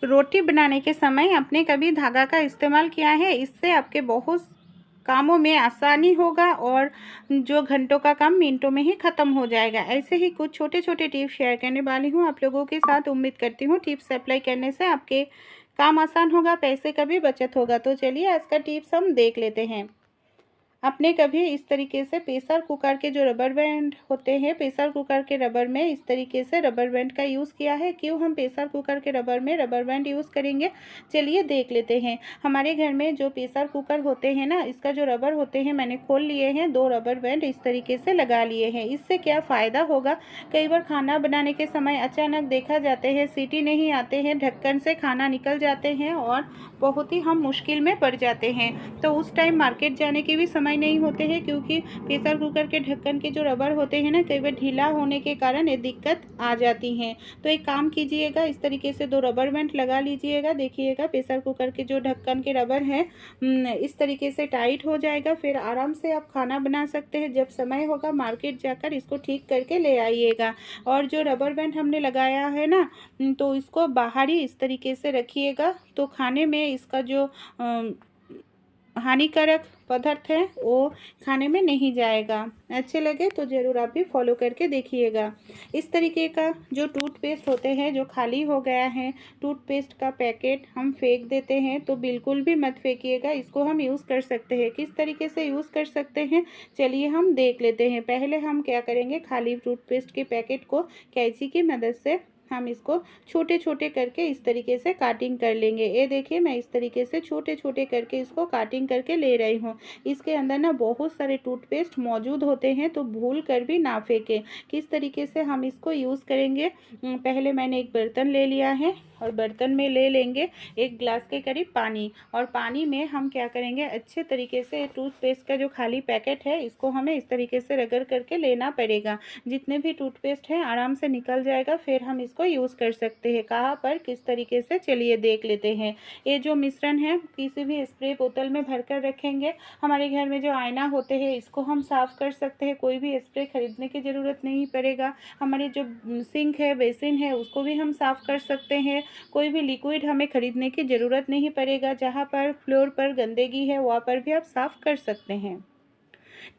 रोटी बनाने के समय आपने कभी धागा का इस्तेमाल किया है? इससे आपके बहुत कामों में आसानी होगा और जो घंटों का काम मिनटों में ही ख़त्म हो जाएगा। ऐसे ही कुछ छोटे छोटे टिप्स शेयर करने वाली हूँ आप लोगों के साथ। उम्मीद करती हूँ टिप्स अप्लाई करने से आपके काम आसान होगा, पैसे का भी बचत होगा। तो चलिए आज का टिप्स हम देख लेते हैं। आपने कभी इस तरीके से प्रेशर कुकर के जो रबर बैंड होते हैं, प्रेशर कुकर के रबर में इस तरीके से रबर बैंड का यूज़ किया है? क्यों हम प्रेशर कुकर के रबर में रबर बैंड यूज़ करेंगे, चलिए देख लेते हैं। हमारे घर में जो प्रेशर कुकर होते हैं ना, इसका जो रबर होते हैं मैंने खोल लिए हैं, 2 रबर बैंड इस तरीके से लगा लिए हैं। इससे क्या फ़ायदा होगा, कई बार खाना बनाने के समय अचानक देखा जाते हैं सीटी नहीं आते हैं, ढक्कन से खाना निकल जाते हैं और बहुत ही हम मुश्किल में पड़ जाते हैं। तो उस टाइम मार्केट जाने के भी समय नहीं होते हैं, क्योंकि प्रेशर कुकर के ढक्कन के जो रबर होते हैं ना, कई बार ढीला होने के कारण ये दिक्कत आ जाती हैं। तो एक काम कीजिएगा, इस तरीके से 2 रबर बैंड लगा लीजिएगा। देखिएगा प्रेशर कुकर के जो ढक्कन के रबर हैं इस तरीके से टाइट हो जाएगा। फिर आराम से आप खाना बना सकते हैं। जब समय होगा मार्केट जाकर इसको ठीक करके ले आइएगा। और जो रबर बैंड हमने लगाया है ना, तो इसको बाहर ही इस तरीके से रखिएगा, तो खाने में इसका जो हानिकारक पदार्थ है वो खाने में नहीं जाएगा। अच्छे लगे तो ज़रूर आप भी फॉलो करके देखिएगा। इस तरीके का जो टूथपेस्ट होते हैं, जो खाली हो गया है टूथपेस्ट का पैकेट हम फेंक देते हैं, तो बिल्कुल भी मत फेंकिएगा। इसको हम यूज़ कर सकते हैं। किस तरीके से यूज़ कर सकते हैं, चलिए हम देख लेते हैं। पहले हम क्या करेंगे, खाली टूथपेस्ट के पैकेट को कैंची की मदद से हम इसको छोटे छोटे करके इस तरीके से काटिंग कर लेंगे। ये देखिए मैं इस तरीके से छोटे छोटे करके इसको काटिंग करके ले रही हूँ। इसके अंदर ना बहुत सारे टूथपेस्ट मौजूद होते हैं, तो भूल कर भी ना फेंकें। किस तरीके से हम इसको यूज़ करेंगे, पहले मैंने एक बर्तन ले लिया है और बर्तन में ले लेंगे 1 गिलास के करीब पानी। और पानी में हम क्या करेंगे, अच्छे तरीके से टूथपेस्ट का जो खाली पैकेट है इसको हमें इस तरीके से रगड़ करके लेना पड़ेगा। जितने भी टूथपेस्ट हैं आराम से निकल जाएगा। फिर हम इसको यूज़ कर सकते हैं। कहाँ पर किस तरीके से, चलिए देख लेते हैं। ये जो मिश्रण है किसी भी स्प्रे बोतल में भर कर रखेंगे। हमारे घर में जो आईना होते हैं इसको हम साफ़ कर सकते हैं, कोई भी स्प्रे खरीदने की ज़रूरत नहीं पड़ेगा। हमारी जो सिंक है, बेसिन है, उसको भी हम साफ़ कर सकते हैं। कोई भी लिक्विड हमें खरीदने की ज़रूरत नहीं पड़ेगा। जहाँ पर फ्लोर पर गंदगी है वहाँ पर भी आप साफ़ कर सकते हैं।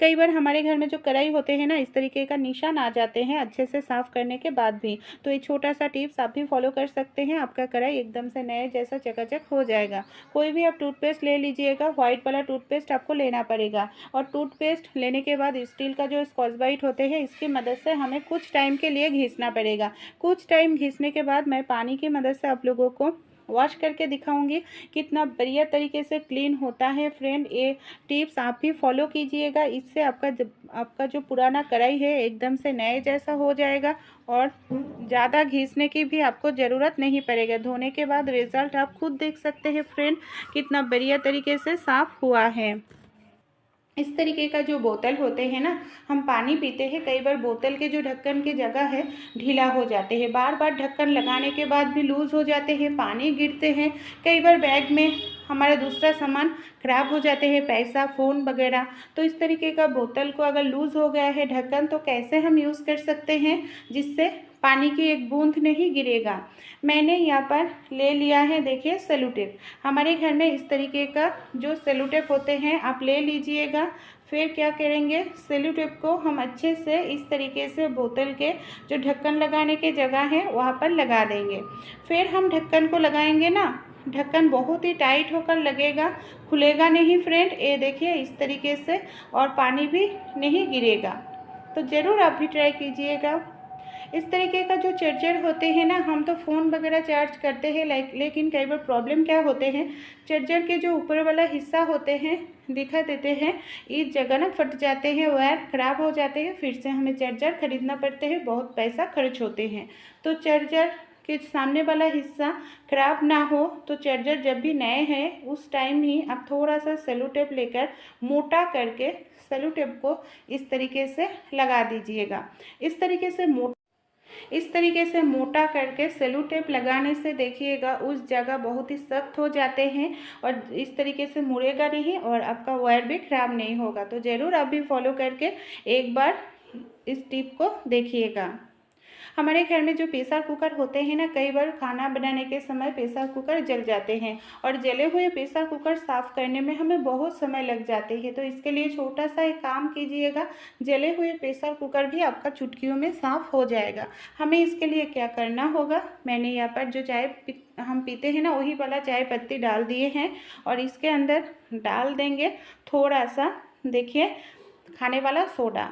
कई बार हमारे घर में जो कढ़ाई होते हैं ना, इस तरीके का निशान आ जाते हैं अच्छे से साफ़ करने के बाद भी। तो ये छोटा सा टिप्स आप भी फॉलो कर सकते हैं, आपका कढ़ाई एकदम से नए जैसा चकाचक हो जाएगा। कोई भी आप टूथपेस्ट ले लीजिएगा, व्हाइट वाला टूथपेस्ट आपको लेना पड़ेगा। और टूथपेस्ट लेने के बाद स्टील का जो स्कॉच ब्राइट होते हैं इसकी मदद से हमें कुछ टाइम के लिए घिसना पड़ेगा। कुछ टाइम घिसने के बाद मैं पानी की मदद से आप लोगों को वॉश करके दिखाऊंगी कितना बढ़िया तरीके से क्लीन होता है। फ्रेंड, ये टिप्स आप भी फॉलो कीजिएगा। इससे आपका जो पुराना कढ़ाई है एकदम से नए जैसा हो जाएगा और ज़्यादा घिसने की भी आपको ज़रूरत नहीं पड़ेगा। धोने के बाद रिज़ल्ट आप खुद देख सकते हैं फ्रेंड, कितना बढ़िया तरीके से साफ़ हुआ है। इस तरीके का जो बोतल होते हैं ना, हम पानी पीते हैं, कई बार बोतल के जो ढक्कन की जगह है ढीला हो जाते हैं, बार बार ढक्कन लगाने के बाद भी लूज़ हो जाते हैं, पानी गिरते हैं। कई बार बैग में हमारा दूसरा सामान खराब हो जाते हैं, पैसा, फ़ोन वगैरह। तो इस तरीके का बोतल को अगर लूज़ हो गया है ढक्कन, तो कैसे हम यूज़ कर सकते हैं जिससे पानी की एक बूंद नहीं गिरेगा। मैंने यहाँ पर ले लिया है, देखिए सेलो टेप। हमारे घर में इस तरीके का जो सेलो टेप होते हैं आप ले लीजिएगा। फिर क्या करेंगे, सेलो टेप को हम अच्छे से इस तरीके से बोतल के जो ढक्कन लगाने के जगह है वहाँ पर लगा देंगे। फिर हम ढक्कन को लगाएंगे ना, ढक्कन बहुत ही टाइट होकर लगेगा, खुलेगा नहीं फ्रेंड। ये देखिए इस तरीके से, और पानी भी नहीं गिरेगा। तो ज़रूर आप भी ट्राई कीजिएगा। इस तरीके का जो चार्जर होते हैं ना, हम तो फ़ोन वगैरह चार्ज करते हैं, लेकिन कई बार प्रॉब्लम क्या होते हैं, चार्जर के जो ऊपर वाला हिस्सा होते हैं दिखा देते हैं, इस जगह ना फट जाते हैं, वायर ख़राब हो जाते हैं, फिर से हमें चार्जर खरीदना पड़ते हैं, बहुत पैसा खर्च होते हैं। तो चार्जर के सामने वाला हिस्सा ख़राब ना हो, तो चार्जर जब भी नए हैं उस टाइम ही आप थोड़ा सा सेलो टेप लेकर मोटा करके सेलो टेप को इस तरीके से लगा दीजिएगा। इस तरीके से मोटा करके सेलो टेप लगाने से देखिएगा उस जगह बहुत ही सख्त हो जाते हैं और इस तरीके से मुड़ेगा नहीं और आपका वायर भी ख़राब नहीं होगा। तो ज़रूर आप भी फॉलो करके एक बार इस टिप को देखिएगा। हमारे घर में जो प्रेशर कुकर होते हैं ना, कई बार खाना बनाने के समय प्रेशर कुकर जल जाते हैं और जले हुए प्रेशर कुकर साफ़ करने में हमें बहुत समय लग जाते हैं। तो इसके लिए छोटा सा एक काम कीजिएगा, जले हुए प्रेशर कुकर भी आपका चुटकियों में साफ़ हो जाएगा। हमें इसके लिए क्या करना होगा, मैंने यहाँ पर जो चाय हम पीते हैं ना, वही वाला चाय पत्ती डाल दिए हैं और इसके अंदर डाल देंगे थोड़ा सा, देखिए, खाने वाला सोडा,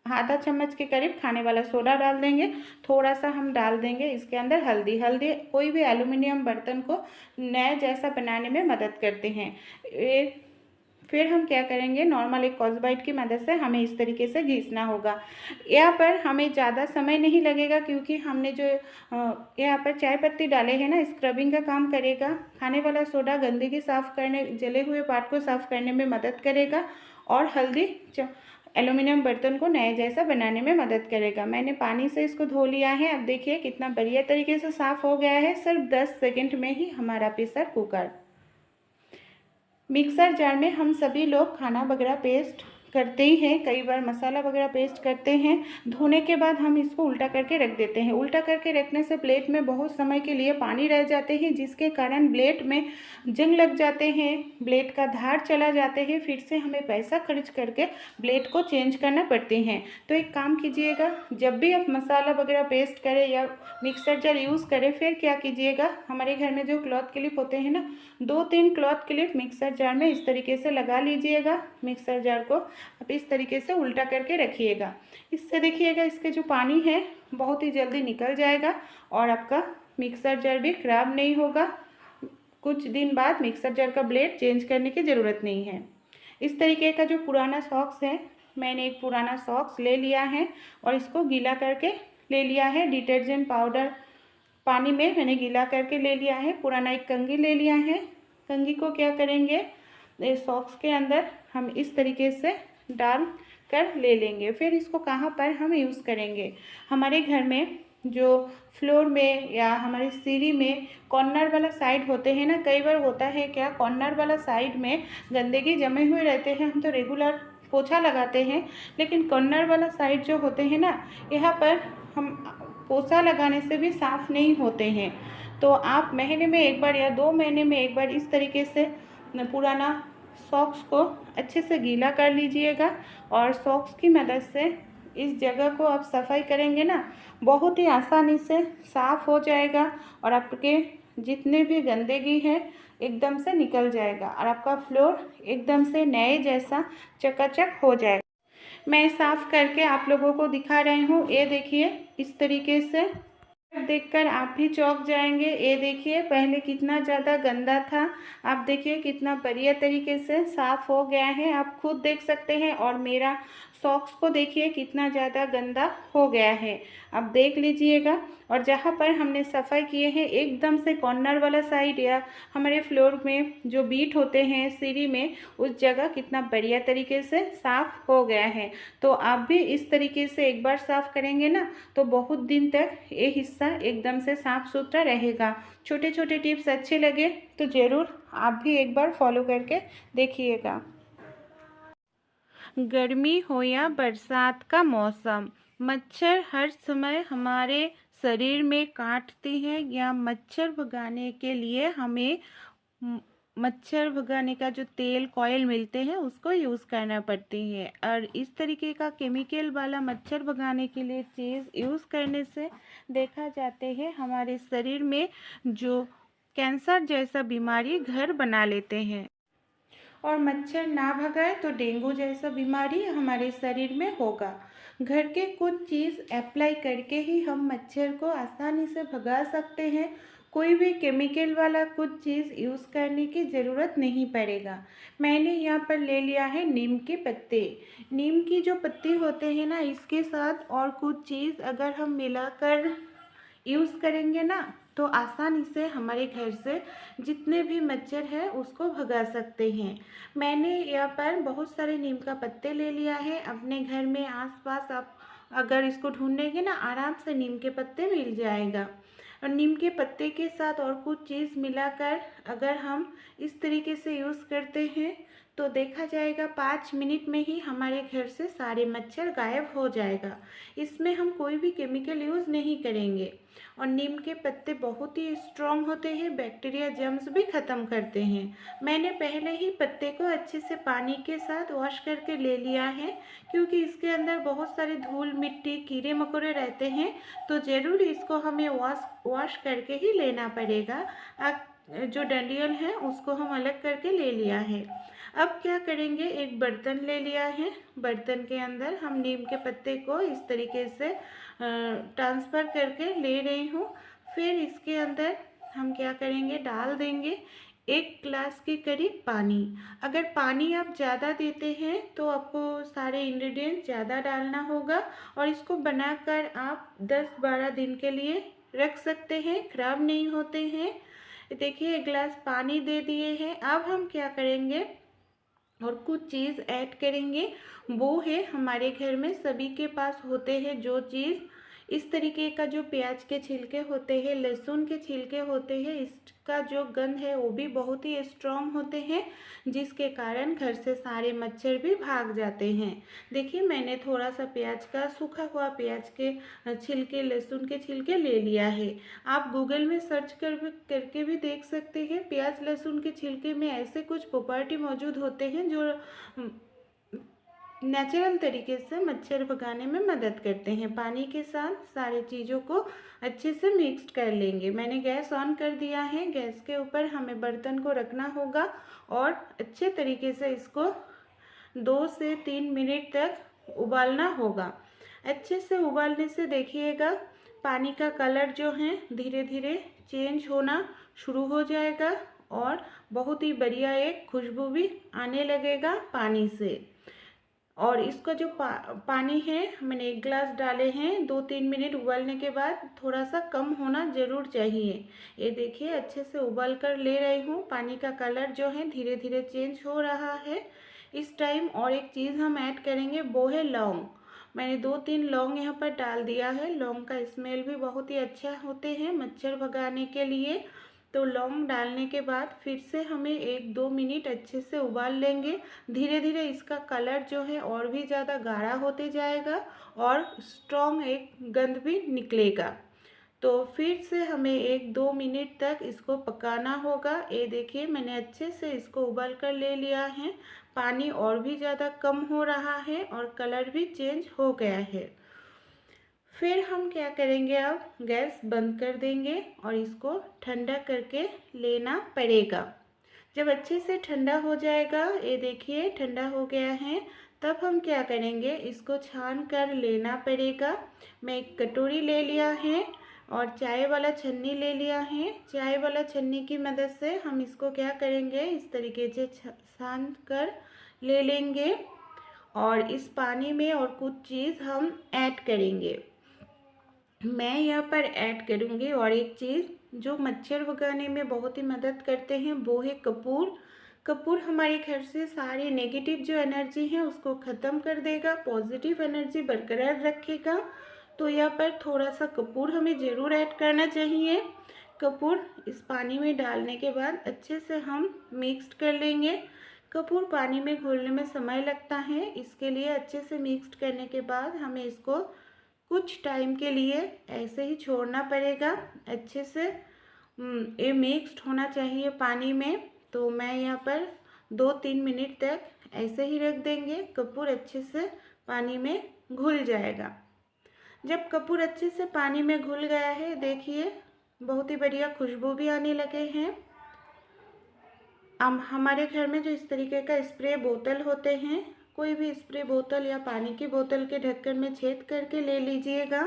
आधा चम्मच के करीब खाने वाला सोडा डाल देंगे। थोड़ा सा हम डाल देंगे इसके अंदर हल्दी। हल्दी कोई भी एल्युमिनियम बर्तन को नए जैसा बनाने में मदद करते हैं। फिर हम क्या करेंगे, नॉर्मल एक स्कॉच ब्राइट की मदद से हमें इस तरीके से घिसना होगा। यहाँ पर हमें ज़्यादा समय नहीं लगेगा क्योंकि हमने जो यहाँ पर चाय पत्ती डाले हैं ना, स्क्रबिंग का काम करेगा। खाने वाला सोडा गंदगी साफ़ करने, जले हुए पार्ट को साफ़ करने में मदद करेगा और हल्दी एल्युमिनियम बर्तन को नए जैसा बनाने में मदद करेगा। मैंने पानी से इसको धो लिया है। अब देखिए कितना बढ़िया तरीके से साफ़ हो गया है, सिर्फ 10 सेकंड में ही हमारा प्रेशर कुकर। मिक्सर जार में हम सभी लोग खाना वगैरह पेस्ट करते ही हैं, कई बार मसाला वगैरह पेस्ट करते हैं। धोने के बाद हम इसको उल्टा करके रख देते हैं। उल्टा करके रखने से प्लेट में बहुत समय के लिए पानी रह जाते हैं, जिसके कारण प्लेट में जंग लग जाते हैं, ब्लेड का धार चला जाते हैं, फिर से हमें पैसा खर्च करके ब्लेड को चेंज करना पड़ते हैं। तो एक काम कीजिएगा, जब भी आप मसाला वगैरह पेस्ट करें या मिक्सर जार यूज़ करें, फिर क्या कीजिएगा, हमारे घर में जो क्लॉथ क्लिप होते हैं ना, 2-3 क्लॉथ क्लिप मिक्सर जार में इस तरीके से लगा लीजिएगा। मिक्सर जार को आप इस तरीके से उल्टा करके रखिएगा। इससे देखिएगा इसके जो पानी है बहुत ही जल्दी निकल जाएगा और आपका मिक्सर जार भी खराब नहीं होगा। कुछ दिन बाद मिक्सर जार का ब्लेड चेंज करने की ज़रूरत नहीं है। इस तरीके का जो पुराना सॉक्स है, मैंने एक पुराना सॉक्स ले लिया है और इसको गीला करके ले लिया है। डिटर्जेंट पाउडर पानी में मैंने गीला करके ले लिया है। पुराना एक कंघी ले लिया है। कंघी को क्या करेंगे, इस सॉक्स के अंदर हम इस तरीके से डाल कर ले लेंगे। फिर इसको कहाँ पर हम यूज़ करेंगे, हमारे घर में जो फ्लोर में या हमारी सीढ़ी में कॉर्नर वाला साइड होते हैं ना, कई बार होता है क्या, कॉर्नर वाला साइड में गंदगी जमे हुए रहते हैं। हम तो रेगुलर पोछा लगाते हैं, लेकिन कॉर्नर वाला साइड जो होते हैं ना, यहाँ पर हम पोछा लगाने से भी साफ़ नहीं होते हैं। तो आप महीने में एक बार या 2 महीने में एक बार इस तरीके से पुराना सॉक्स को अच्छे से गीला कर लीजिएगा और सॉक्स की मदद से इस जगह को आप सफाई करेंगे ना, बहुत ही आसानी से साफ़ हो जाएगा और आपके जितने भी गंदगी है एकदम से निकल जाएगा और आपका फ्लोर एकदम से नए जैसा चकाचक हो जाएगा। मैं साफ़ करके आप लोगों को दिखा रही हूँ। ये देखिए इस तरीके से देखकर आप भी चौंक जाएंगे। ये देखिए पहले कितना ज़्यादा गंदा था, आप देखिए कितना बढ़िया तरीके से साफ़ हो गया है, आप खुद देख सकते हैं। और मेरा सॉक्स को देखिए कितना ज़्यादा गंदा हो गया है, आप देख लीजिएगा। और जहाँ पर हमने सफाई किए हैं एकदम से कॉर्नर वाला साइड या हमारे फ्लोर में जो बीट होते हैं सीढ़ी में, उस जगह कितना बढ़िया तरीके से साफ़ हो गया है। तो आप भी इस तरीके से एक बार साफ़ करेंगे ना, तो बहुत दिन तक ये हिस्सा एकदम से साफ़ सुथरा रहेगा। छोटे छोटे टिप्स अच्छे लगे तो ज़रूर आप भी एक बार फॉलो करके देखिएगा। गर्मी हो या बरसात का मौसम, मच्छर हर समय हमारे शरीर में काटते हैं या मच्छर भगाने के लिए हमें मच्छर भगाने का जो तेल कॉयल मिलते हैं उसको यूज़ करना पड़ती है। और इस तरीके का केमिकल वाला मच्छर भगाने के लिए चीज़ यूज़ करने से देखा जाते हैं हमारे शरीर में जो कैंसर जैसा बीमारी घर बना लेते हैं और मच्छर ना भगाए तो डेंगू जैसा बीमारी हमारे शरीर में होगा। घर के कुछ चीज़ अप्लाई करके ही हम मच्छर को आसानी से भगा सकते हैं। कोई भी केमिकल वाला कुछ चीज़ यूज़ करने की ज़रूरत नहीं पड़ेगा। मैंने यहाँ पर ले लिया है नीम के पत्ते। नीम की जो पत्ती होते हैं ना, इसके साथ और कुछ चीज़ अगर हम मिलाकर यूज़ करेंगे ना, तो आसानी से हमारे घर से जितने भी मच्छर है उसको भगा सकते हैं। मैंने यहाँ पर बहुत सारे नीम का पत्ते ले लिया है। अपने घर में आसपास आप अगर इसको ढूंढेंगे ना, आराम से नीम के पत्ते मिल जाएगा। और नीम के पत्ते के साथ और कुछ चीज़ मिलाकर अगर हम इस तरीके से यूज़ करते हैं तो देखा जाएगा 5 मिनट में ही हमारे घर से सारे मच्छर गायब हो जाएगा। इसमें हम कोई भी केमिकल यूज़ नहीं करेंगे। और नीम के पत्ते बहुत ही स्ट्रॉन्ग होते हैं, बैक्टीरिया जर्म्स भी ख़त्म करते हैं। मैंने पहले ही पत्ते को अच्छे से पानी के साथ वॉश करके ले लिया है, क्योंकि इसके अंदर बहुत सारे धूल मिट्टी कीड़े मकोड़े रहते हैं, तो ज़रूर इसको हमें वॉश करके ही लेना पड़ेगा। जो डंडियल है उसको हम अलग करके ले लिया है। अब क्या करेंगे, एक बर्तन ले लिया है, बर्तन के अंदर हम नीम के पत्ते को इस तरीके से ट्रांसफ़र करके ले रही हूँ। फिर इसके अंदर हम क्या करेंगे, डाल देंगे 1 गिलास के करीब पानी। अगर पानी आप ज़्यादा देते हैं तो आपको सारे इंग्रेडिएंट्स ज़्यादा डालना होगा, और इसको बनाकर आप 10-12 दिन के लिए रख सकते हैं, ख़राब नहीं होते हैं। देखिए 1 गिलास पानी दे दिए हैं। अब हम क्या करेंगे और कुछ चीज़ ऐड करेंगे, वो है हमारे घर में सभी के पास होते हैं जो चीज़, इस तरीके का जो प्याज के छिलके होते हैं, लहसुन के छिलके होते हैं, इसका जो गंध है वो भी बहुत ही स्ट्रॉन्ग होते हैं, जिसके कारण घर से सारे मच्छर भी भाग जाते हैं। देखिए मैंने थोड़ा सा प्याज का, सूखा हुआ प्याज के छिलके, लहसुन के छिलके ले लिया है। आप गूगल में सर्च करके भी देख सकते हैं। प्याज लहसुन के छिलके में ऐसे कुछ प्रॉपर्टी मौजूद होते हैं जो नेचुरल तरीके से मच्छर भगाने में मदद करते हैं। पानी के साथ सारी चीज़ों को अच्छे से मिक्स कर लेंगे। मैंने गैस ऑन कर दिया है। गैस के ऊपर हमें बर्तन को रखना होगा और अच्छे तरीके से इसको 2 से 3 मिनट तक उबालना होगा। अच्छे से उबालने से देखिएगा पानी का कलर जो है धीरे धीरे चेंज होना शुरू हो जाएगा, और बहुत ही बढ़िया एक खुशबू भी आने लगेगा पानी से। और इसका जो पानी है मैंने 1 गिलास डाले हैं, 2-3 मिनट उबालने के बाद थोड़ा सा कम होना ज़रूर चाहिए। ये देखिए अच्छे से उबाल कर ले रही हूँ। पानी का कलर जो है धीरे धीरे चेंज हो रहा है इस टाइम। और एक चीज़ हम ऐड करेंगे, वो है लौंग। मैंने 2-3 लौंग यहाँ पर डाल दिया है। लौंग का स्मेल भी बहुत ही अच्छा होते हैं मच्छर भगाने के लिए। तो लौंग डालने के बाद फिर से हमें 1-2 मिनट अच्छे से उबाल लेंगे। धीरे धीरे इसका कलर जो है और भी ज़्यादा गाढ़ा होते जाएगा और स्ट्रॉन्ग एक गंध भी निकलेगा। तो फिर से हमें 1-2 मिनट तक इसको पकाना होगा। ये देखिए मैंने अच्छे से इसको उबाल कर ले लिया है। पानी और भी ज़्यादा कम हो रहा है और कलर भी चेंज हो गया है। फिर हम क्या करेंगे, अब गैस बंद कर देंगे और इसको ठंडा करके लेना पड़ेगा। जब अच्छे से ठंडा हो जाएगा, ये देखिए ठंडा हो गया है, तब हम क्या करेंगे, इसको छान कर लेना पड़ेगा। मैं एक कटोरी ले लिया है और चाय वाला छन्नी ले लिया है। चाय वाला छन्नी की मदद से हम इसको क्या करेंगे, इस तरीके से छान कर ले लेंगे और इस पानी में और कुछ चीज़ हम ऐड करेंगे। मैं यहाँ पर ऐड करूँगी और एक चीज़ जो मच्छर भगाने में बहुत ही मदद करते हैं वो है कपूर। कपूर हमारे घर से सारी नेगेटिव जो एनर्जी है उसको ख़त्म कर देगा, पॉजिटिव एनर्जी बरकरार रखेगा। तो यहाँ पर थोड़ा सा कपूर हमें ज़रूर ऐड करना चाहिए। कपूर इस पानी में डालने के बाद अच्छे से हम मिक्स कर लेंगे। कपूर पानी में घुलने में समय लगता है, इसके लिए अच्छे से मिक्स करने के बाद हमें इसको कुछ टाइम के लिए ऐसे ही छोड़ना पड़ेगा। अच्छे से ये मिक्स्ड होना चाहिए पानी में। तो मैं यहाँ पर 2-3 मिनट तक ऐसे ही रख देंगे। कपूर अच्छे से पानी में घुल जाएगा। जब कपूर अच्छे से पानी में घुल गया है, देखिए बहुत ही बढ़िया खुशबू भी आने लगे हैं। हमारे घर में जो इस तरीके का स्प्रे बोतल होते हैं, कोई भी स्प्रे बोतल या पानी की बोतल के ढक्कन में छेद करके ले लीजिएगा।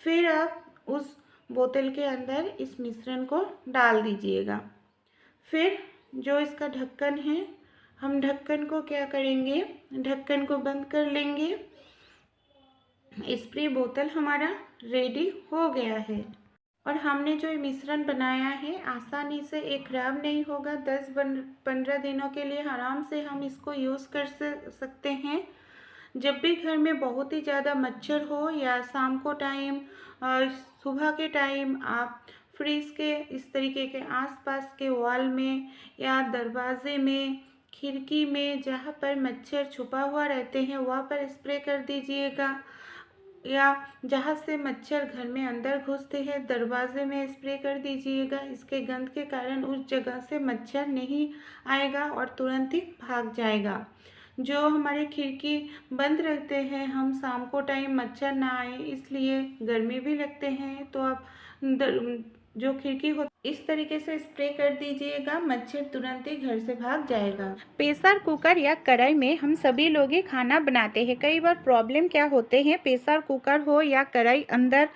फिर आप उस बोतल के अंदर इस मिश्रण को डाल दीजिएगा। फिर जो इसका ढक्कन है, हम ढक्कन को क्या करेंगे, ढक्कन को बंद कर लेंगे। स्प्रे बोतल हमारा रेडी हो गया है और हमने जो ये मिश्रण बनाया है आसानी से ये खराब नहीं होगा। 10-15 दिनों के लिए आराम से हम इसको यूज़ कर सकते हैं। जब भी घर में बहुत ही ज़्यादा मच्छर हो या शाम को टाइम और सुबह के टाइम, आप फ्रिज के इस तरीके के आसपास के वॉल में या दरवाजे में खिड़की में जहाँ पर मच्छर छुपा हुआ रहते हैं वहाँ पर स्प्रे कर दीजिएगा, या जहाँ से मच्छर घर में अंदर घुसते हैं दरवाजे में स्प्रे कर दीजिएगा। इसके गंध के कारण उस जगह से मच्छर नहीं आएगा और तुरंत ही भाग जाएगा। जो हमारे खिड़की बंद रखते हैं हम शाम को टाइम मच्छर ना आए इसलिए, गर्मी भी लगते हैं तो आप जो खिड़की हो इस तरीके से स्प्रे कर दीजिएगा, मच्छर तुरंत ही घर से भाग जाएगा। प्रेशर कुकर या कढ़ाई में हम सभी लोग ही खाना बनाते हैं। कई बार प्रॉब्लम क्या होते हैं, प्रेशर कुकर हो या कढ़ाई अंदर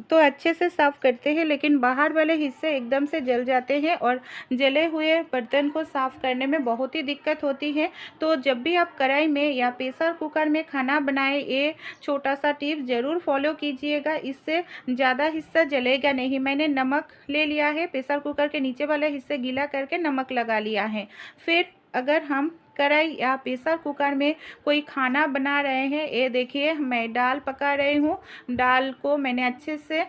तो अच्छे से साफ़ करते हैं लेकिन बाहर वाले हिस्से एकदम से जल जाते हैं और जले हुए बर्तन को साफ़ करने में बहुत ही दिक्कत होती है। तो जब भी आप कढ़ाई में या प्रेशर कुकर में खाना बनाएं, ये छोटा सा टिप्स ज़रूर फॉलो कीजिएगा, इससे ज़्यादा हिस्सा जलेगा नहीं। मैंने नमक ले लिया है, प्रेशर कुकर के नीचे वाले हिस्से गीला करके नमक लगा लिया है। फिर अगर हम कढ़ाई या प्रेशर कुकर में कोई खाना बना रहे हैं, ये देखिए मैं दाल पका रही हूँ। दाल को मैंने अच्छे से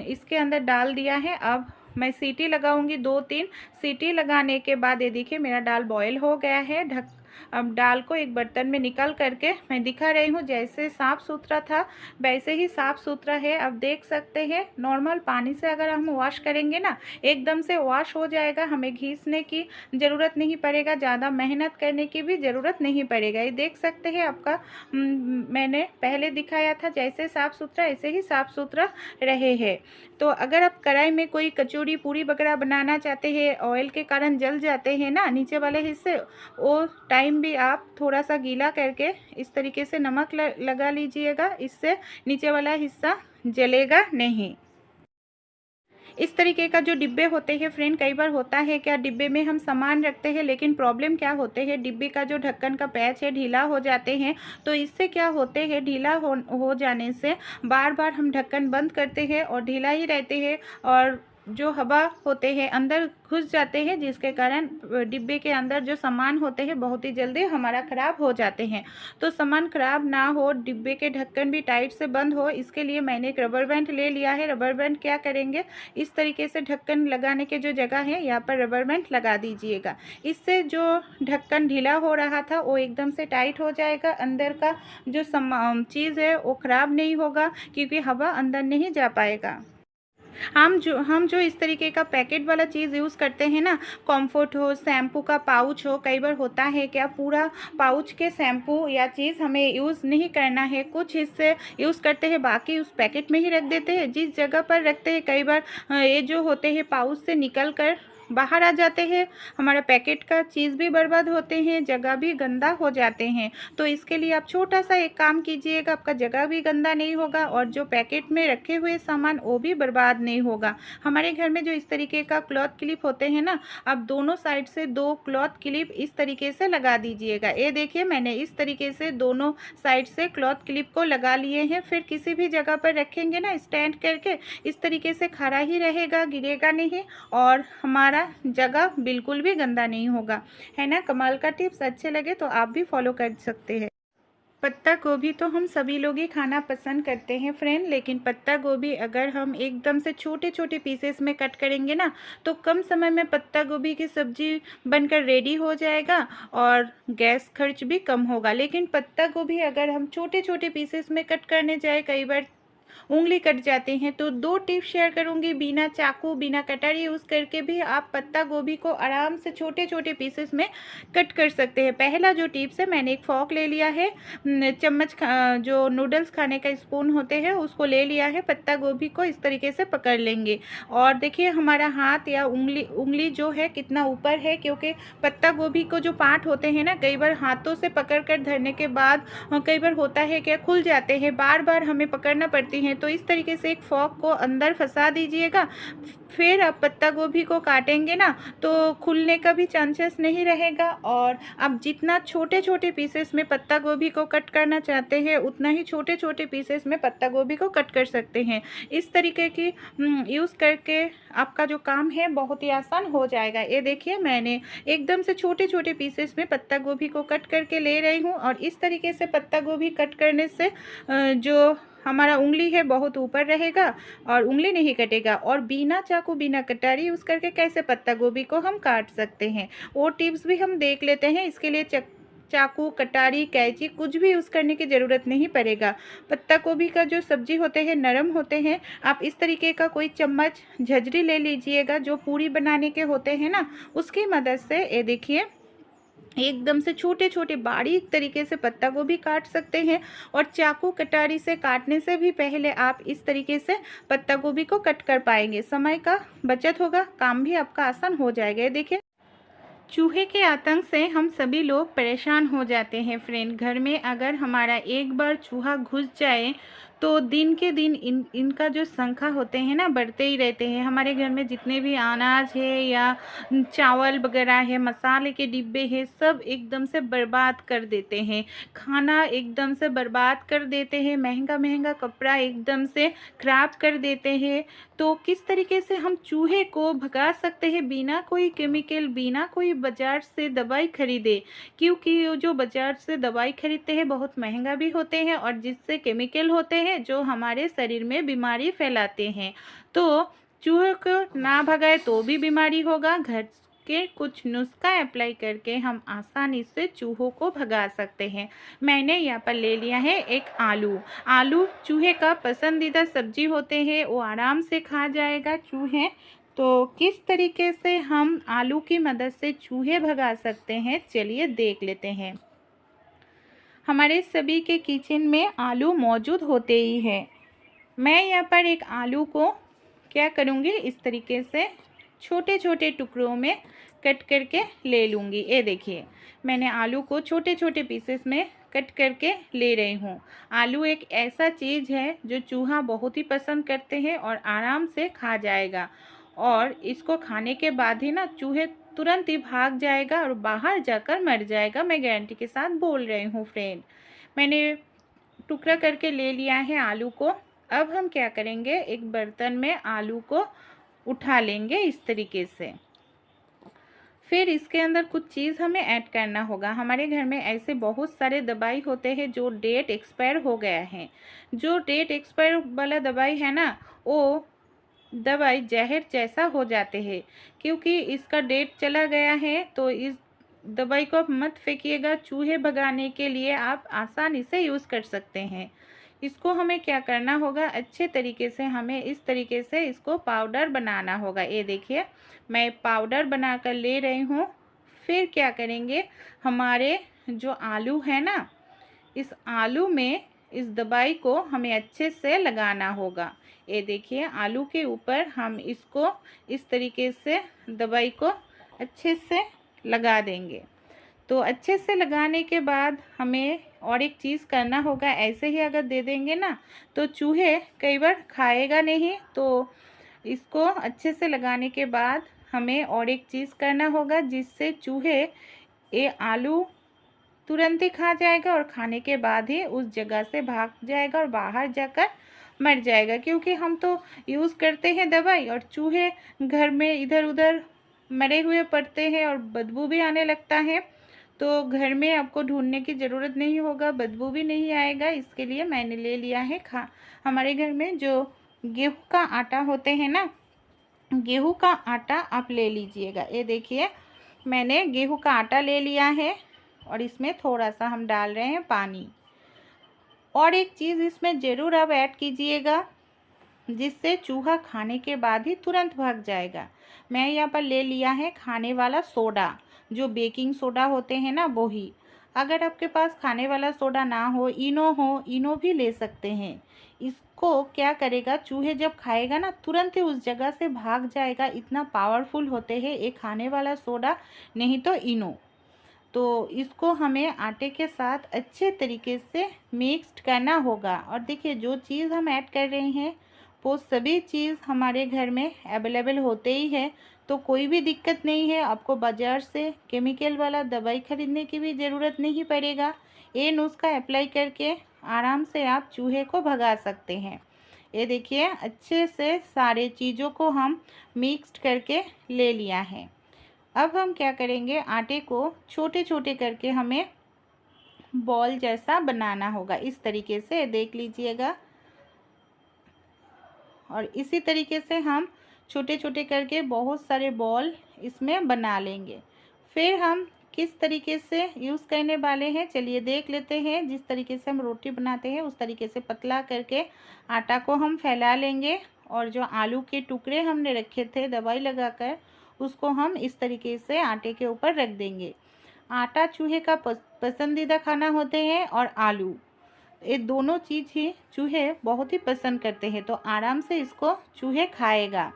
इसके अंदर डाल दिया है। अब मैं सीटी लगाऊंगी, 2-3 सीटी लगाने के बाद ये देखिए मेरा दाल बॉयल हो गया है। अब दाल को एक बर्तन में निकाल करके मैं दिखा रही हूँ, जैसे साफ़ सुथरा था वैसे ही साफ़ सुथरा है। अब देख सकते हैं नॉर्मल पानी से अगर हम वॉश करेंगे ना एकदम से वॉश हो जाएगा, हमें घिसने की ज़रूरत नहीं पड़ेगा, ज़्यादा मेहनत करने की भी ज़रूरत नहीं पड़ेगा। ये देख सकते हैं आपका मैंने पहले दिखाया था जैसे साफ़ सुथरा ऐसे ही साफ़ सुथरा रहे हैं। तो अगर आप कढ़ाई में कोई कचौड़ी पूरी वगैरह बनाना चाहते हैं, ऑयल के कारण जल जाते हैं ना नीचे वाले हिस्से, वो टाइम भी आप थोड़ा सा गीला करके इस तरीके से नमक लगा लीजिएगा, इससे नीचे वाला हिस्सा जलेगा नहीं। इस तरीके का जो डिब्बे होते हैं फ्रेंड, कई बार होता है क्या डिब्बे में हम सामान रखते हैं लेकिन प्रॉब्लम क्या होते हैं, डिब्बे का जो ढक्कन का पैच है ढीला हो जाते हैं। तो इससे क्या होते हैं, ढीला हो जाने से बार बार हम ढक्कन बंद करते हैं और ढीला ही रहते हैं और जो हवा होते हैं अंदर घुस जाते हैं, जिसके कारण डिब्बे के अंदर जो सामान होते हैं बहुत ही जल्दी हमारा ख़राब हो जाते हैं। तो सामान ख़राब ना हो, डिब्बे के ढक्कन भी टाइट से बंद हो, इसके लिए मैंने एक रबर बैंड ले लिया है। रबर बैंड क्या करेंगे, इस तरीके से ढक्कन लगाने के जो जगह है यहाँ पर रबर बैंड लगा दीजिएगा। इससे जो ढक्कन ढीला हो रहा था वो एकदम से टाइट हो जाएगा, अंदर का जो चीज़ है वो ख़राब नहीं होगा क्योंकि हवा अंदर नहीं जा पाएगा। हम जो इस तरीके का पैकेट वाला चीज़ यूज़ करते हैं ना, कॉम्फर्ट हो, शैम्पू का पाउच हो, कई बार होता है क्या पूरा पाउच के शैम्पू या चीज़ हमें यूज़ नहीं करना है, कुछ हिस्से यूज़ करते हैं बाकी उस पैकेट में ही रख देते हैं। जिस जगह पर रखते हैं कई बार ये जो होते हैं पाउच से निकल कर बाहर आ जाते हैं, हमारा पैकेट का चीज़ भी बर्बाद होते हैं, जगह भी गंदा हो जाते हैं। तो इसके लिए आप छोटा सा एक काम कीजिएगा, आपका जगह भी गंदा नहीं होगा और जो पैकेट में रखे हुए सामान वो भी बर्बाद नहीं होगा। हमारे घर में जो इस तरीके का क्लॉथ क्लिप होते हैं ना, आप दोनों साइड से 2 क्लॉथ क्लिप इस तरीके से लगा दीजिएगा। ये देखिए मैंने इस तरीके से दोनों साइड से क्लॉथ क्लिप को लगा लिए हैं। फिर किसी भी जगह पर रखेंगे ना स्टैंड करके, इस तरीके से खड़ा ही रहेगा, गिरेगा नहीं और हमारा जगह बिल्कुल भी गंदा नहीं होगा। है ना, कमाल का टिप्स। अच्छे लगे तो आप भी फॉलो कर सकते हैं। पत्ता गोभी तो हम सभी लोग ही खाना पसंद करते हैं फ्रेंड, लेकिन पत्ता गोभी अगर हम एकदम से छोटे छोटे पीसेस में कट करेंगे ना तो कम समय में पत्ता गोभी की सब्जी बनकर रेडी हो जाएगा और गैस खर्च भी कम होगा। लेकिन पत्ता गोभी अगर हम छोटे छोटे पीसेस में कट करने जाए कई बार उंगली कट जाती हैं। तो 2 टिप्स शेयर करूंगी, बिना चाकू बिना कटर यूज़ करके भी आप पत्ता गोभी को आराम से छोटे छोटे पीसेस में कट कर सकते हैं। पहला जो टिप्स है, मैंने एक फॉक ले लिया है, चम्मच जो नूडल्स खाने का स्पून होते हैं उसको ले लिया है, पत्ता गोभी को इस तरीके से पकड़ लेंगे और देखिए हमारा हाथ या उंगली जो है कितना ऊपर है, क्योंकि पत्ता गोभी को जो पार्ट होते हैं ना कई बार हाथों से पकड़ कर धरने के बाद कई बार होता है क्या खुल जाते हैं, बार बार हमें पकड़ना पड़ती है। तो इस तरीके से एक फॉक को अंदर फंसा दीजिएगा, फिर आप पत्ता गोभी को काटेंगे ना तो खुलने का भी चांसेस नहीं रहेगा और आप जितना छोटे छोटे पीसेस में पत्ता गोभी को कट करना चाहते हैं उतना ही छोटे छोटे पीसेस में पत्ता गोभी को कट कर सकते हैं। इस तरीके की यूज़ करके आपका जो काम है बहुत ही आसान हो जाएगा। ये देखिए मैंने एकदम से छोटे छोटे पीसेस में पत्ता गोभी को कट करके ले रही हूँ और इस तरीके से पत्ता गोभी कट करने से जो हमारा उंगली है बहुत ऊपर रहेगा और उंगली नहीं कटेगा। और बिना चाकू बिना कटारी यूज़ करके कैसे पत्ता गोभी को हम काट सकते हैं, वो टिप्स भी हम देख लेते हैं। इसके लिए चाकू कटारी कैंची कुछ भी यूज़ करने की ज़रूरत नहीं पड़ेगा। पत्ता गोभी का जो सब्जी होते हैं नरम होते हैं। आप इस तरीके का कोई चम्मच झजरी ले लीजिएगा, जो पूरी बनाने के होते हैं ना, उसकी मदद से ये देखिए एकदम से छोटे छोटे बारीक तरीके से पत्ता गोभी काट सकते हैं। और चाकू कटारी से काटने से भी पहले आप इस तरीके से पत्ता गोभी को कट कर पाएंगे। समय का बचत होगा, काम भी आपका आसान हो जाएगा। ये देखिए, चूहे के आतंक से हम सभी लोग परेशान हो जाते हैं फ्रेंड। घर में अगर हमारा एक बार चूहा घुस जाए तो दिन के दिन इनका जो संख्या होते हैं ना, बढ़ते ही रहते हैं। हमारे घर में जितने भी अनाज है या चावल वगैरह है, मसाले के डिब्बे हैं, सब एकदम से बर्बाद कर देते हैं। खाना एकदम से बर्बाद कर देते हैं। महंगा महंगा कपड़ा एकदम से खराब कर देते हैं। तो किस तरीके से हम चूहे को भगा सकते हैं बिना कोई केमिकल, बिना कोई बाजार से दवाई खरीदे? क्योंकि जो बाजार से दवाई खरीदते हैं बहुत महंगा भी होते हैं और जिससे केमिकल होते हैं जो हमारे शरीर में बीमारी फैलाते हैं। तो चूहे को ना भगाए तो भी बीमारी होगा। घर के कुछ नुस्खा अप्लाई करके हम आसानी से चूहों को भगा सकते हैं। मैंने यहाँ पर ले लिया है एक आलू। आलू चूहे का पसंदीदा सब्जी होते हैं, वो आराम से खा जाएगा चूहे। तो किस तरीके से हम आलू की मदद से चूहे भगा सकते हैं, चलिए देख लेते हैं। हमारे सभी के किचन में आलू मौजूद होते ही है। मैं यहाँ पर एक आलू को क्या करूँगी, इस तरीके से छोटे छोटे टुकड़ों में कट करके ले लूँगी। ये देखिए, मैंने आलू को छोटे छोटे पीसेस में कट करके ले रही हूँ। आलू एक ऐसा चीज़ है जो चूहा बहुत ही पसंद करते हैं और आराम से खा जाएगा। और इसको खाने के बाद ही ना चूहे तुरंत ही भाग जाएगा और बाहर जाकर मर जाएगा। मैं गारंटी के साथ बोल रही हूँ फ्रेंड। मैंने टुकड़ा करके ले लिया है आलू को। अब हम क्या करेंगे, एक बर्तन में आलू को उठा लेंगे इस तरीके से। फिर इसके अंदर कुछ चीज़ हमें ऐड करना होगा। हमारे घर में ऐसे बहुत सारे दवाई होते हैं जो डेट एक्सपायर हो गया है। जो डेट एक्सपायर वाला दवाई है ना, वो दवाई जहर जैसा हो जाते हैं। क्योंकि इसका डेट चला गया है तो इस दवाई को आप मत फेंकिएगा। चूहे भगाने के लिए आप आसानी से यूज़ कर सकते हैं। इसको हमें क्या करना होगा, अच्छे तरीके से हमें इस तरीके से इसको पाउडर बनाना होगा। ये देखिए, मैं पाउडर बनाकर ले रही हूँ। फिर क्या करेंगे, हमारे जो आलू है ना, इस आलू में इस दवाई को हमें अच्छे से लगाना होगा। ये देखिए, आलू के ऊपर हम इसको इस तरीके से दवाई को अच्छे से लगा देंगे। तो अच्छे से लगाने के बाद हमें और एक चीज़ करना होगा। ऐसे ही अगर दे देंगे ना तो चूहे कई बार खाएगा नहीं। तो इसको अच्छे से लगाने के बाद हमें और एक चीज़ करना होगा जिससे चूहे ये आलू तुरंत ही खा जाएगा और खाने के बाद ही उस जगह से भाग जाएगा और बाहर जाकर मर जाएगा। क्योंकि हम तो यूज़ करते हैं दवाई और चूहे घर में इधर उधर मरे हुए पड़ते हैं और बदबू भी आने लगता है। तो घर में आपको ढूंढने की ज़रूरत नहीं होगा, बदबू भी नहीं आएगा। इसके लिए मैंने ले लिया है हमारे घर में जो गेहूँ का आटा होते हैं ना, गेहूँ का आटा आप ले लीजिएगा। ये देखिए, मैंने गेहूँ का आटा ले लिया है और इसमें थोड़ा सा हम डाल रहे हैं पानी। और एक चीज़ इसमें ज़रूर आप ऐड कीजिएगा जिससे चूहा खाने के बाद ही तुरंत भाग जाएगा। मैं यहाँ पर ले लिया है खाने वाला सोडा, जो बेकिंग सोडा होते हैं ना, वो ही। अगर आपके पास खाने वाला सोडा ना हो, इनो भी ले सकते हैं। इसको क्या करेगा, चूहे जब खाएगा ना तुरंत ही उस जगह से भाग जाएगा। इतना पावरफुल होते हैं ये खाने वाला सोडा, नहीं तो इनो। तो इसको हमें आटे के साथ अच्छे तरीके से मिक्स्ड करना होगा। और देखिए, जो चीज़ हम ऐड कर रहे हैं वो सभी चीज़ हमारे घर में अवेलेबल होते ही है। तो कोई भी दिक्कत नहीं है, आपको बाज़ार से केमिकल वाला दवाई खरीदने की भी ज़रूरत नहीं पड़ेगा। ये नुस्खा अप्लाई करके आराम से आप चूहे को भगा सकते हैं। ये देखिए, अच्छे से सारे चीज़ों को हम मिक्स्ड करके ले लिया है। अब हम क्या करेंगे, आटे को छोटे छोटे करके हमें बॉल जैसा बनाना होगा। इस तरीके से देख लीजिएगा, और इसी तरीके से हम छोटे छोटे करके बहुत सारे बॉल इसमें बना लेंगे। फिर हम किस तरीके से यूज़ करने वाले हैं चलिए देख लेते हैं। जिस तरीके से हम रोटी बनाते हैं उस तरीके से पतला करके आटा को हम फैला लेंगे और जो आलू के टुकड़े हमने रखे थे दवाई लगाकर उसको हम इस तरीके से आटे के ऊपर रख देंगे। आटा चूहे का पसंदीदा खाना होते हैं और आलू, ये दोनों चीज़ ही चूहे बहुत ही पसंद करते हैं। तो आराम से इसको चूहे खाएगा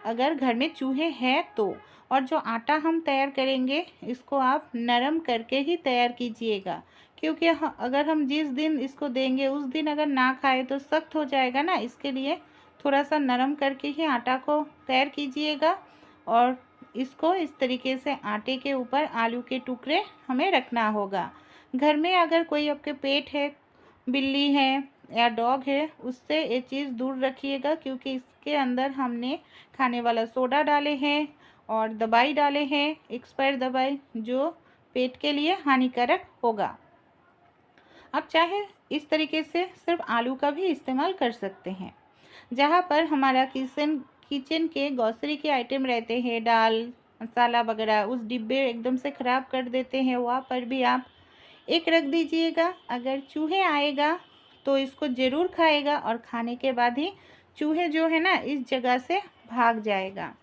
अगर घर में चूहे हैं तो। और जो आटा हम तैयार करेंगे इसको आप नरम करके ही तैयार कीजिएगा, क्योंकि अगर हम जिस दिन इसको देंगे उस दिन अगर ना खाए तो सख्त हो जाएगा ना, इसके लिए थोड़ा सा नरम करके ही आटा को तैयार कीजिएगा। और इसको इस तरीके से आटे के ऊपर आलू के टुकड़े हमें रखना होगा। घर में अगर कोई आपके पेट है, बिल्ली है या डॉग है, उससे ये चीज़ दूर रखिएगा, क्योंकि इसके अंदर हमने खाने वाला सोडा डाले हैं और दवाई डाले हैं, एक्सपायर दवाई, जो पेट के लिए हानिकारक होगा। आप चाहे इस तरीके से सिर्फ आलू का भी इस्तेमाल कर सकते हैं। जहाँ पर हमारा किचन के ग्रोसरी के आइटम रहते हैं, दाल मसाला वगैरह, उस डिब्बे एकदम से ख़राब कर देते हैं, वहाँ पर भी आप एक रख दीजिएगा। अगर चूहे आएगा तो इसको ज़रूर खाएगा और खाने के बाद ही चूहे जो है ना इस जगह से भाग जाएगा।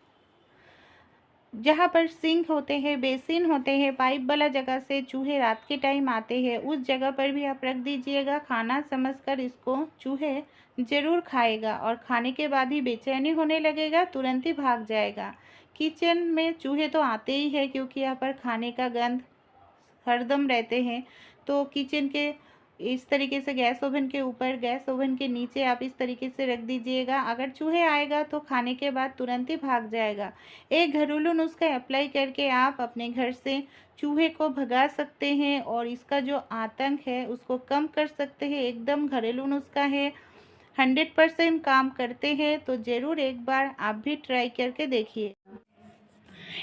जहाँ पर सिंक होते हैं, बेसिन होते हैं, पाइप वाला जगह से चूहे रात के टाइम आते हैं, उस जगह पर भी आप रख दीजिएगा। खाना समझकर इसको चूहे ज़रूर खाएगा और खाने के बाद ही बेचैनी होने लगेगा, तुरंत ही भाग जाएगा। किचन में चूहे तो आते ही है क्योंकि यहाँ पर खाने का गंध हरदम रहते हैं। तो किचन के इस तरीके से गैस ओवन के ऊपर, गैस ओवन के नीचे आप इस तरीके से रख दीजिएगा। अगर चूहे आएगा तो खाने के बाद तुरंत ही भाग जाएगा। एक घरेलू नुस्खा अप्लाई करके आप अपने घर से चूहे को भगा सकते हैं और इसका जो आतंक है उसको कम कर सकते हैं। एकदम घरेलू नुस्खा है, 100% काम करते हैं। तो ज़रूर एक बार आप भी ट्राई करके देखिए।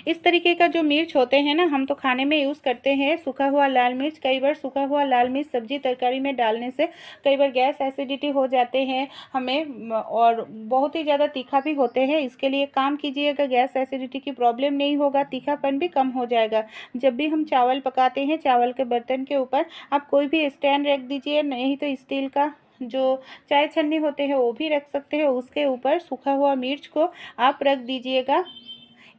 इस तरीके का जो मिर्च होते हैं ना, हम तो खाने में यूज़ करते हैं सूखा हुआ लाल मिर्च। कई बार सूखा हुआ लाल मिर्च सब्जी तरकारी में डालने से कई बार गैस एसिडिटी हो जाते हैं हमें, और बहुत ही ज़्यादा तीखा भी होते हैं। इसके लिए काम कीजिएगा, गैस एसिडिटी की प्रॉब्लम नहीं होगा, तीखापन भी कम हो जाएगा। जब भी हम चावल पकाते हैं, चावल के बर्तन के ऊपर आप कोई भी स्टैंड रख दीजिए, नहीं तो स्टील का जो चाय छन्नी होते हैं वो भी रख सकते हैं। उसके ऊपर सूखा हुआ मिर्च को आप रख दीजिएगा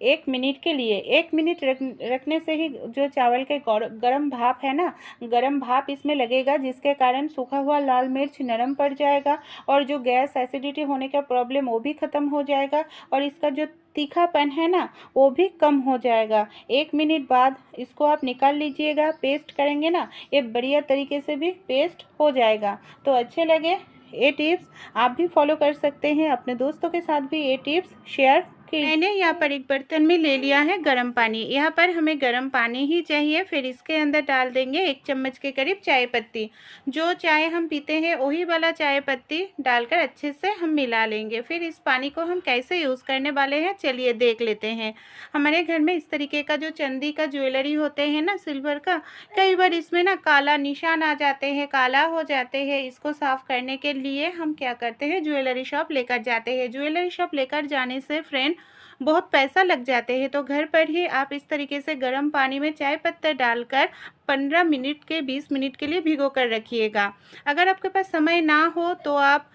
1 मिनट के लिए। 1 मिनट रखने से ही जो चावल के गरम भाप है ना, गरम भाप इसमें लगेगा, जिसके कारण सूखा हुआ लाल मिर्च नरम पड़ जाएगा और जो गैस एसिडिटी होने का प्रॉब्लम वो भी ख़त्म हो जाएगा और इसका जो तीखापन है ना वो भी कम हो जाएगा। 1 मिनट बाद इसको आप निकाल लीजिएगा। पेस्ट करेंगे ना, ये बढ़िया तरीके से भी पेस्ट हो जाएगा। तो अच्छे लगे ये टिप्स, आप भी फॉलो कर सकते हैं। अपने दोस्तों के साथ भी ये टिप्स शेयर मैंने यहाँ पर एक बर्तन में ले लिया है गर्म पानी। यहाँ पर हमें गर्म पानी ही चाहिए। फिर इसके अंदर डाल देंगे 1 चम्मच के करीब चाय पत्ती। जो चाय हम पीते हैं वही वाला चाय पत्ती डालकर अच्छे से हम मिला लेंगे। फिर इस पानी को हम कैसे यूज़ करने वाले हैं चलिए देख लेते हैं। हमारे घर में इस तरीके का जो चांदी का ज्वेलरी होते हैं ना, सिल्वर का, कई बार इसमें ना काला निशान आ जाते हैं, काला हो जाते हैं। इसको साफ़ करने के लिए हम क्या करते हैं, ज्वेलरी शॉप लेकर जाते हैं। ज्वेलरी शॉप लेकर जाने से फ्रेंड बहुत पैसा लग जाते हैं। तो घर पर ही आप इस तरीके से गर्म पानी में चाय पत्ता डालकर 15 मिनट के 20 मिनट के लिए भिगो कर रखिएगा। अगर आपके पास समय ना हो तो आप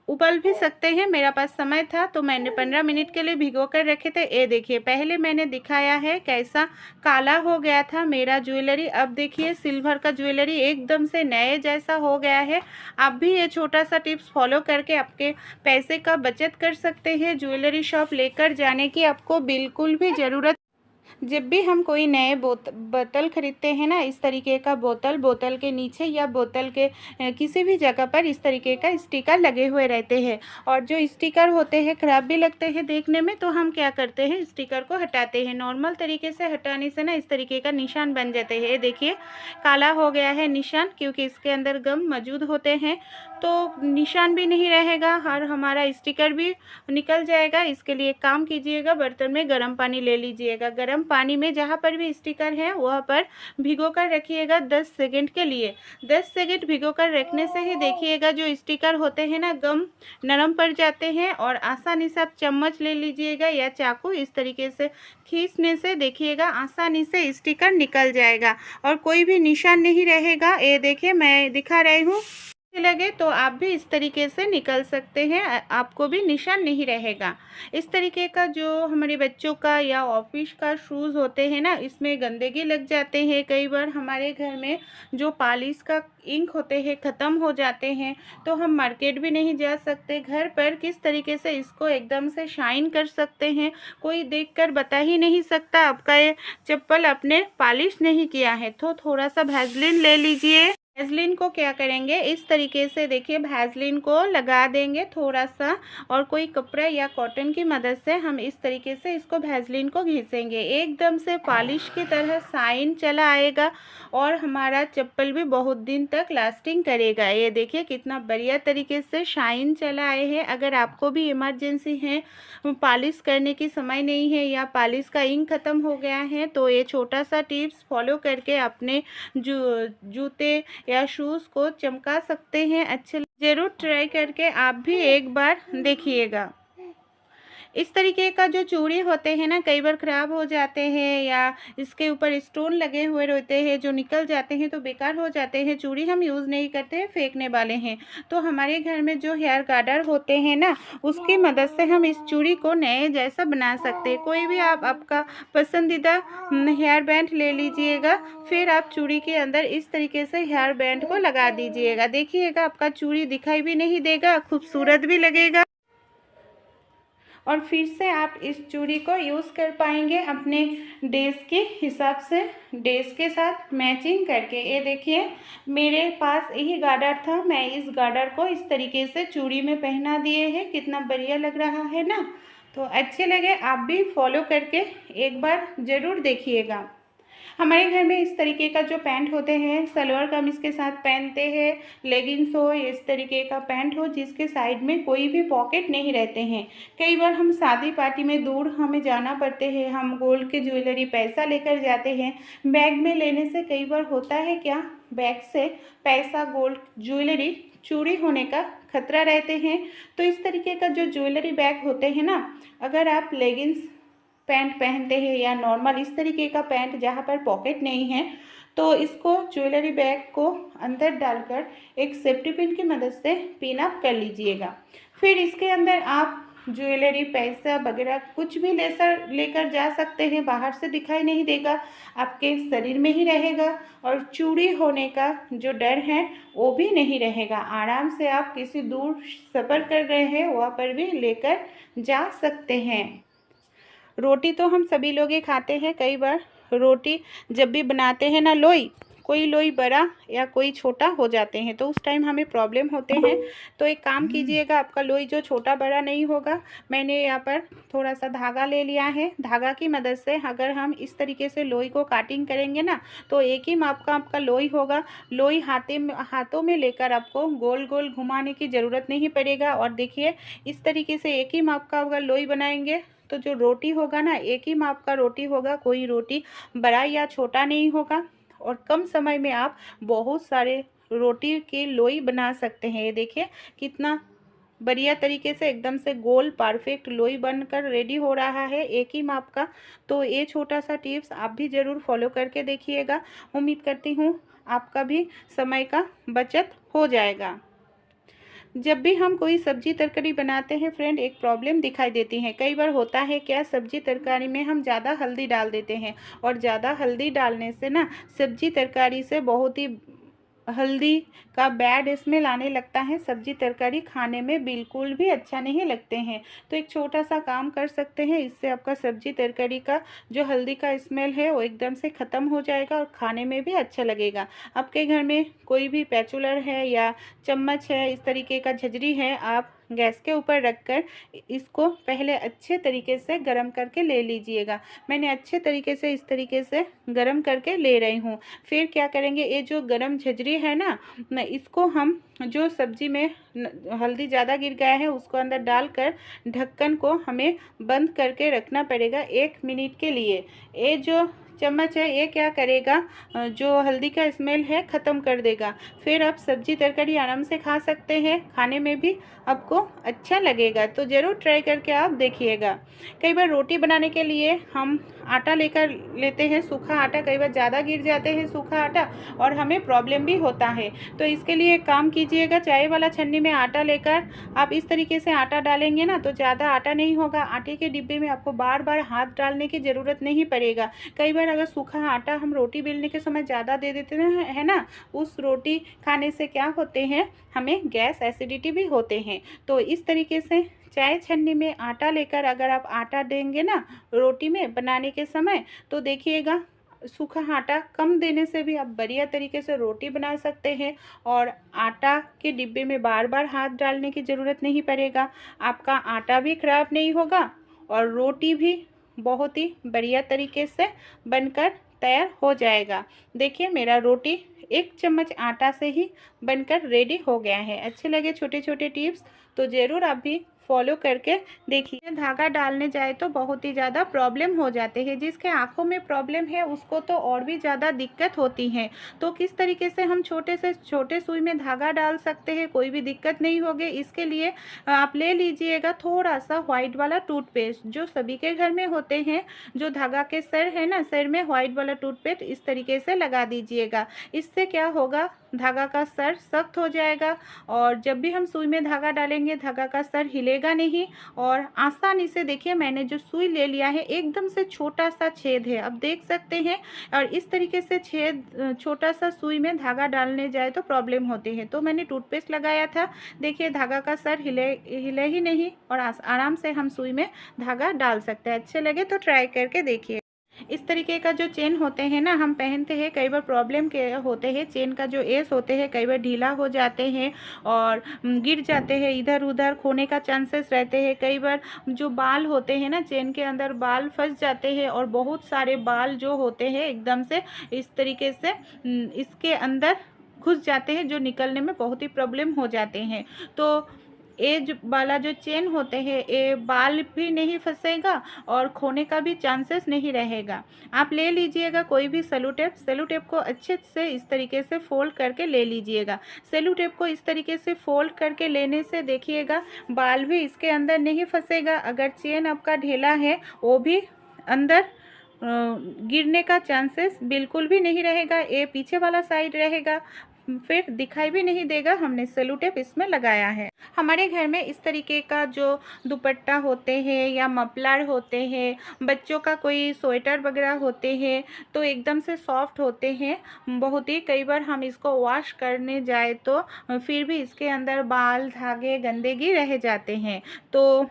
उबल भी सकते हैं। मेरा पास समय था तो मैंने 15 मिनट के लिए भिगो कर रखे थे। ये देखिए, पहले मैंने दिखाया है कैसा काला हो गया था मेरा ज्वेलरी। अब देखिए सिल्वर का ज्वेलरी एकदम से नए जैसा हो गया है। आप भी ये छोटा सा टिप्स फॉलो करके आपके पैसे का बचत कर सकते हैं। ज्वेलरी शॉप लेकर जाने की आपको बिल्कुल भी ज़रूरत। जब भी हम कोई नए बोतल खरीदते हैं ना, इस तरीके का बोतल के नीचे या बोतल के किसी भी जगह पर इस तरीके का स्टिकर लगे हुए रहते हैं और जो स्टिकर होते हैं ख़राब भी लगते हैं देखने में। तो हम क्या करते हैं, स्टिकर को हटाते हैं। नॉर्मल तरीके से हटाने से ना इस तरीके का निशान बन जाते हैं। देखिए काला हो गया है निशान, क्योंकि इसके अंदर गम मौजूद होते हैं। तो निशान भी नहीं रहेगा और हमारा स्टिकर भी निकल जाएगा। इसके लिए एक काम कीजिएगा, बर्तन में गर्म पानी ले लीजिएगा। गर्म पानी में जहाँ पर भी स्टिकर है वहाँ पर भिगो कर रखिएगा 10 सेकंड के लिए। 10 सेकंड भिगो कर रखने से ही देखिएगा जो स्टिकर होते हैं ना गम नरम पड़ जाते हैं और आसानी से आप चम्मच ले लीजिएगा या चाकू, इस तरीके से खींचने से देखिएगा आसानी से स्टिकर निकल जाएगा और कोई भी निशान नहीं रहेगा। ये देखिए मैं दिखा रही हूँ, लगे तो आप भी इस तरीके से निकल सकते हैं, आपको भी निशान नहीं रहेगा। इस तरीके का जो हमारे बच्चों का या ऑफिस का शूज़ होते हैं ना, इसमें गंदगी लग जाते हैं। कई बार हमारे घर में जो पॉलिश का इंक होते हैं ख़त्म हो जाते हैं, तो हम मार्केट भी नहीं जा सकते। घर पर किस तरीके से इसको एकदम से शाइन कर सकते हैं, कोई देखकर बता ही नहीं सकता आपका ये चप्पल आपने पॉलिश नहीं किया है। तो थोड़ा सा वैसलीन ले लीजिए। वैसलीन को क्या करेंगे, इस तरीके से देखिए वैसलीन को लगा देंगे थोड़ा सा और कोई कपड़ा या कॉटन की मदद से हम इस तरीके से इसको वैसलीन को घिसेंगे। एकदम से पॉलिश की तरह शाइन चला आएगा और हमारा चप्पल भी बहुत दिन तक लास्टिंग करेगा। ये देखिए कितना बढ़िया तरीके से शाइन चला आए हैं। अगर आपको भी इमरजेंसी है, पॉलिश करने की समय नहीं है या पॉलिश का इंक ख़त्म हो गया है, तो ये छोटा सा टिप्स फॉलो करके अपने जूते या शूज़ को चमका सकते हैं। अच्छे ज़रूर ट्राई करके आप भी एक बार देखिएगा। इस तरीके का जो चूड़ी होते हैं ना, कई बार ख़राब हो जाते हैं या इसके ऊपर स्टोन लगे हुए रहते हैं जो निकल जाते हैं तो बेकार हो जाते हैं। चूड़ी हम यूज़ नहीं करते हैं, फेंकने वाले हैं। तो हमारे घर में जो हेयर गार्डर होते हैं ना, उसकी मदद से हम इस चूड़ी को नए जैसा बना सकते हैं। कोई भी आप आपका पसंदीदा हेयर बैंड ले लीजिएगा, फिर आप चूड़ी के अंदर इस तरीके से हेयर बैंड को लगा दीजिएगा। देखिएगा आपका चूड़ी दिखाई भी नहीं देगा, खूबसूरत भी लगेगा और फिर से आप इस चूड़ी को यूज़ कर पाएंगे अपने ड्रेस के हिसाब से, ड्रेस के साथ मैचिंग करके। ये देखिए मेरे पास यही गार्डर था, मैं इस गार्डर को इस तरीके से चूड़ी में पहना दिए हैं। कितना बढ़िया लग रहा है ना। तो अच्छे लगे आप भी फॉलो करके एक बार ज़रूर देखिएगा। हमारे घर में इस तरीके का जो पैंट होते हैं, सलवार कमीज़ के साथ पहनते हैं, लेगिंग्स हो, इस तरीके का पैंट हो जिसके साइड में कोई भी पॉकेट नहीं रहते हैं। कई बार हम शादी पार्टी में दूर हमें जाना पड़ते हैं, हम गोल्ड के ज्वेलरी पैसा लेकर जाते हैं। बैग में लेने से कई बार होता है क्या, बैग से पैसा, गोल्ड, ज्वेलरी चोरी होने का खतरा रहते हैं। तो इस तरीके का जो ज्वेलरी बैग होते हैं ना, अगर आप लेगिंग्स पैंट पहनते हैं या नॉर्मल इस तरीके का पैंट जहाँ पर पॉकेट नहीं है, तो इसको ज्वेलरी बैग को अंदर डालकर एक सेफ्टी पिन की मदद से पिन अप कर लीजिएगा। फिर इसके अंदर आप ज्वेलरी, पैसा वगैरह कुछ भी लेकर जा सकते हैं। बाहर से दिखाई नहीं देगा, आपके शरीर में ही रहेगा और चोरी होने का जो डर है वो भी नहीं रहेगा। आराम से आप किसी दूर सफ़र कर रहे हैं वहाँ पर भी लेकर जा सकते हैं। रोटी तो हम सभी लोग ही खाते हैं। कई बार रोटी जब भी बनाते हैं ना, कोई लोई बड़ा या कोई छोटा हो जाते हैं तो उस टाइम हमें प्रॉब्लम होते हैं। तो एक काम कीजिएगा, आपका लोई जो छोटा बड़ा नहीं होगा, मैंने यहाँ पर थोड़ा सा धागा ले लिया है। धागा की मदद से अगर हम इस तरीके से लोई को काटिंग करेंगे ना, तो एक ही माप का आपका लोई होगा। लोई हाथों में लेकर आपको गोल गोल घुमाने की ज़रूरत नहीं पड़ेगा। और देखिए इस तरीके से एक ही माप का अगर लोई बनाएंगे तो जो रोटी होगा ना, एक ही माप का रोटी होगा, कोई रोटी बड़ा या छोटा नहीं होगा और कम समय में आप बहुत सारे रोटी की लोई बना सकते हैं। ये देखिए कितना बढ़िया तरीके से एकदम से गोल परफेक्ट लोई बनकर रेडी हो रहा है एक ही माप का। तो ये छोटा सा टिप्स आप भी ज़रूर फॉलो करके देखिएगा। उम्मीद करती हूँ आपका भी समय का बचत हो जाएगा। जब भी हम कोई सब्जी तरकारी बनाते हैं फ्रेंड, एक प्रॉब्लम दिखाई देती है। कई बार होता है क्या, सब्जी तरकारी में हम ज़्यादा हल्दी डाल देते हैं और ज़्यादा हल्दी डालने से ना सब्जी तरकारी से बहुत ही हल्दी का बैड स्मेल आने लगता है। सब्जी तरकारी खाने में बिल्कुल भी अच्छा नहीं लगते हैं। तो एक छोटा सा काम कर सकते हैं, इससे आपका सब्जी तरकारी का जो हल्दी का स्मेल है वो एकदम से ख़त्म हो जाएगा और खाने में भी अच्छा लगेगा। आपके घर में कोई भी पैचुलर है या चम्मच है, इस तरीके का झजरी है, आप गैस के ऊपर रखकर इसको पहले अच्छे तरीके से गरम करके ले लीजिएगा। मैंने अच्छे तरीके से इस तरीके से गरम करके ले रही हूँ। फिर क्या करेंगे, ये जो गरम झजरी है ना, इसको हम जो सब्जी में हल्दी ज़्यादा गिर गया है उसको अंदर डालकर ढक्कन को हमें बंद करके रखना पड़ेगा 1 मिनट के लिए। ये जो चम्मच है ये क्या करेगा, जो हल्दी का स्मेल है ख़त्म कर देगा। फिर आप सब्जी तरकारी आराम से खा सकते हैं, खाने में भी आपको अच्छा लगेगा। तो ज़रूर ट्राई करके आप देखिएगा। कई बार रोटी बनाने के लिए हम आटा लेकर लेते हैं, सूखा आटा, कई बार ज़्यादा गिर जाते हैं सूखा आटा और हमें प्रॉब्लम भी होता है। तो इसके लिए एक काम कीजिएगा, चाय वाला छन्नी में आटा लेकर आप इस तरीके से आटा डालेंगे ना तो ज़्यादा आटा नहीं होगा। आटे के डिब्बे में आपको बार बार हाथ डालने की ज़रूरत नहीं पड़ेगा। कई बार अगर सूखा आटा हम रोटी बेलने के समय ज़्यादा दे देते हैं ना, उस रोटी खाने से क्या होते हैं, हमें गैस एसिडिटी भी होते हैं। तो इस तरीके से चाय छन्नी में आटा लेकर अगर आप आटा देंगे ना रोटी में बनाने के समय, तो देखिएगा सूखा आटा कम देने से भी आप बढ़िया तरीके से रोटी बना सकते हैं और आटा के डिब्बे में बार बार हाथ डालने की ज़रूरत नहीं पड़ेगा। आपका आटा भी ख़राब नहीं होगा और रोटी भी बहुत ही बढ़िया तरीके से बनकर तैयार हो जाएगा। देखिए मेरा रोटी 1 चम्मच आटा से ही बनकर रेडी हो गया है। अच्छे लगे छोटे छोटे टिप्स तो ज़रूर आप भी फॉलो करके देखिए। धागा डालने जाए तो बहुत ही ज़्यादा प्रॉब्लम हो जाते हैं, जिसके आँखों में प्रॉब्लम है उसको तो और भी ज़्यादा दिक्कत होती है। तो किस तरीके से हम छोटे से छोटे सुई में धागा डाल सकते हैं, कोई भी दिक्कत नहीं होगी। इसके लिए आप ले लीजिएगा थोड़ा सा व्हाइट वाला टूथपेस्ट, जो सभी के घर में होते हैं। जो धागा के सर है ना, सर में व्हाइट वाला टूथपेस्ट इस तरीके से लगा दीजिएगा। इससे क्या होगा, धागा का सर सख्त हो जाएगा और जब भी हम सुई में धागा डालेंगे धागा का सर हिलेगा नहीं और आसानी से, देखिए मैंने जो सुई ले लिया है एकदम से छोटा सा छेद है, आप देख सकते हैं। और इस तरीके से छेद छोटा सा सुई में धागा डालने जाए तो प्रॉब्लम होती है। तो मैंने टूथपेस्ट लगाया था, देखिए धागा का सर हिले ही नहीं और आराम से हम सुई में धागा डाल सकते हैं। अच्छे लगे तो ट्राई करके देखिए। इस तरीके का जो चेन होते हैं ना हम पहनते हैं, कई बार प्रॉब्लम के होते हैं, चेन का जो एस होते हैं कई बार ढीला हो जाते हैं और गिर जाते हैं, इधर उधर खोने का चांसेस रहते हैं। कई बार जो बाल होते हैं ना चेन के अंदर बाल फंस जाते हैं और बहुत सारे बाल जो होते हैं एकदम से इस तरीके से इसके अंदर घुस जाते हैं, जो निकलने में बहुत ही प्रॉब्लम हो जाते हैं। तो एज वाला जो चेन होते हैं ये बाल भी नहीं फंसेगा और खोने का भी चांसेस नहीं रहेगा। आप ले लीजिएगा कोई भी सेलो टेप, सेलो टेप को अच्छे से इस तरीके से फोल्ड करके ले लीजिएगा। सेलो टेप को इस तरीके से फोल्ड करके लेने से देखिएगा बाल भी इसके अंदर नहीं फंसेगा। अगर चेन आपका ढीला है वो भी अंदर गिरने का चांसेस बिल्कुल भी नहीं रहेगा। ये पीछे वाला साइड रहेगा, फिर दिखाई भी नहीं देगा हमने सेलो टेप इसमें लगाया है। हमारे घर में इस तरीके का जो दुपट्टा होते हैं या मफलर होते हैं, बच्चों का कोई स्वेटर वगैरह होते हैं तो एकदम से सॉफ्ट होते हैं बहुत ही। कई बार हम इसको वॉश करने जाए तो फिर भी इसके अंदर बाल धागे गंदगी रह जाते हैं। तो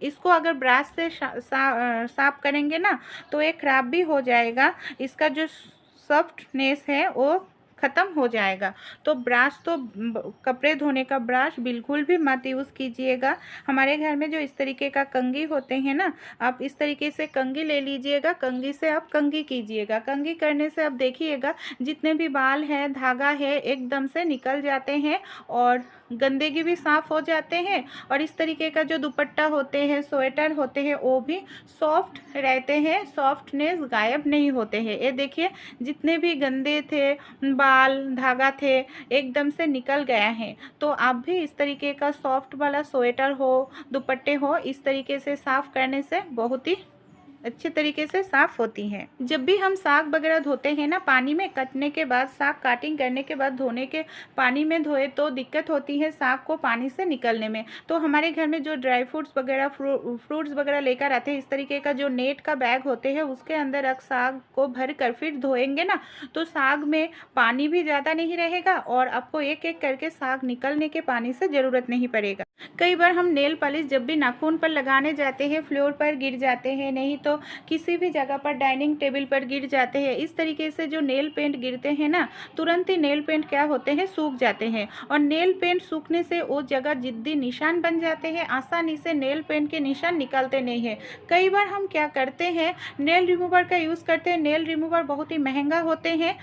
इसको अगर ब्रश से साफ करेंगे ना तो ये ख़राब भी हो जाएगा, इसका जो सॉफ्टनेस है वो ख़त्म हो जाएगा। तो ब्रश तो कपड़े धोने का ब्रश बिल्कुल भी मत यूज़ कीजिएगा। हमारे घर में जो इस तरीके का कंघी होते हैं ना, आप इस तरीके से कंघी ले लीजिएगा, कंघी से आप कंघी कीजिएगा। कंघी करने से आप देखिएगा जितने भी बाल है धागा है एकदम से निकल जाते हैं और गंदगी भी साफ़ हो जाते हैं। और इस तरीके का जो दुपट्टा होते हैं स्वेटर होते हैं वो भी सॉफ्ट रहते हैं, सॉफ्टनेस गायब नहीं होते हैं। ये देखिए जितने भी गंदे थे बाल धागा थे एकदम से निकल गया है। तो आप भी इस तरीके का सॉफ्ट वाला स्वेटर हो दुपट्टे हो इस तरीके से साफ़ करने से बहुत ही अच्छे तरीके से साफ़ होती हैं। जब भी हम साग वगैरह धोते हैं ना पानी में कटने के बाद, साग काटिंग करने के बाद धोने के पानी में धोए तो दिक्कत होती है साग को पानी से निकलने में। तो हमारे घर में जो ड्राई फ्रूट्स वगैरह फ्रूट्स वगैरह लेकर आते हैं इस तरीके का जो नेट का बैग होते हैं उसके अंदर रख साग को भर कर फिर धोएंगे ना तो साग में पानी भी ज़्यादा नहीं रहेगा और आपको एक एक करके साग निकलने के पानी से ज़रूरत नहीं पड़ेगा। कई बार हम नेल पॉलिश जब भी नाखून पर लगाने जाते हैं फ्लोर पर गिर जाते हैं, नहीं तो तो किसी भी जगह पर डाइनिंग टेबल पर गिर जाते हैं। इस तरीके से जो नेल पेंट गिरते हैं ना, तुरंत ही नेल पेंट क्या होते हैं, सूख जाते हैं। और नेल पेंट सूखने से वो जगह जिद्दी निशान बन जाते हैं, आसानी से नेल पेंट के निशान निकलते नहीं हैं। कई बार हम क्या करते हैं, नेल रिमूवर का यूज़ करते हैं। नेल रिमूवर बहुत ही महंगा होते हैं,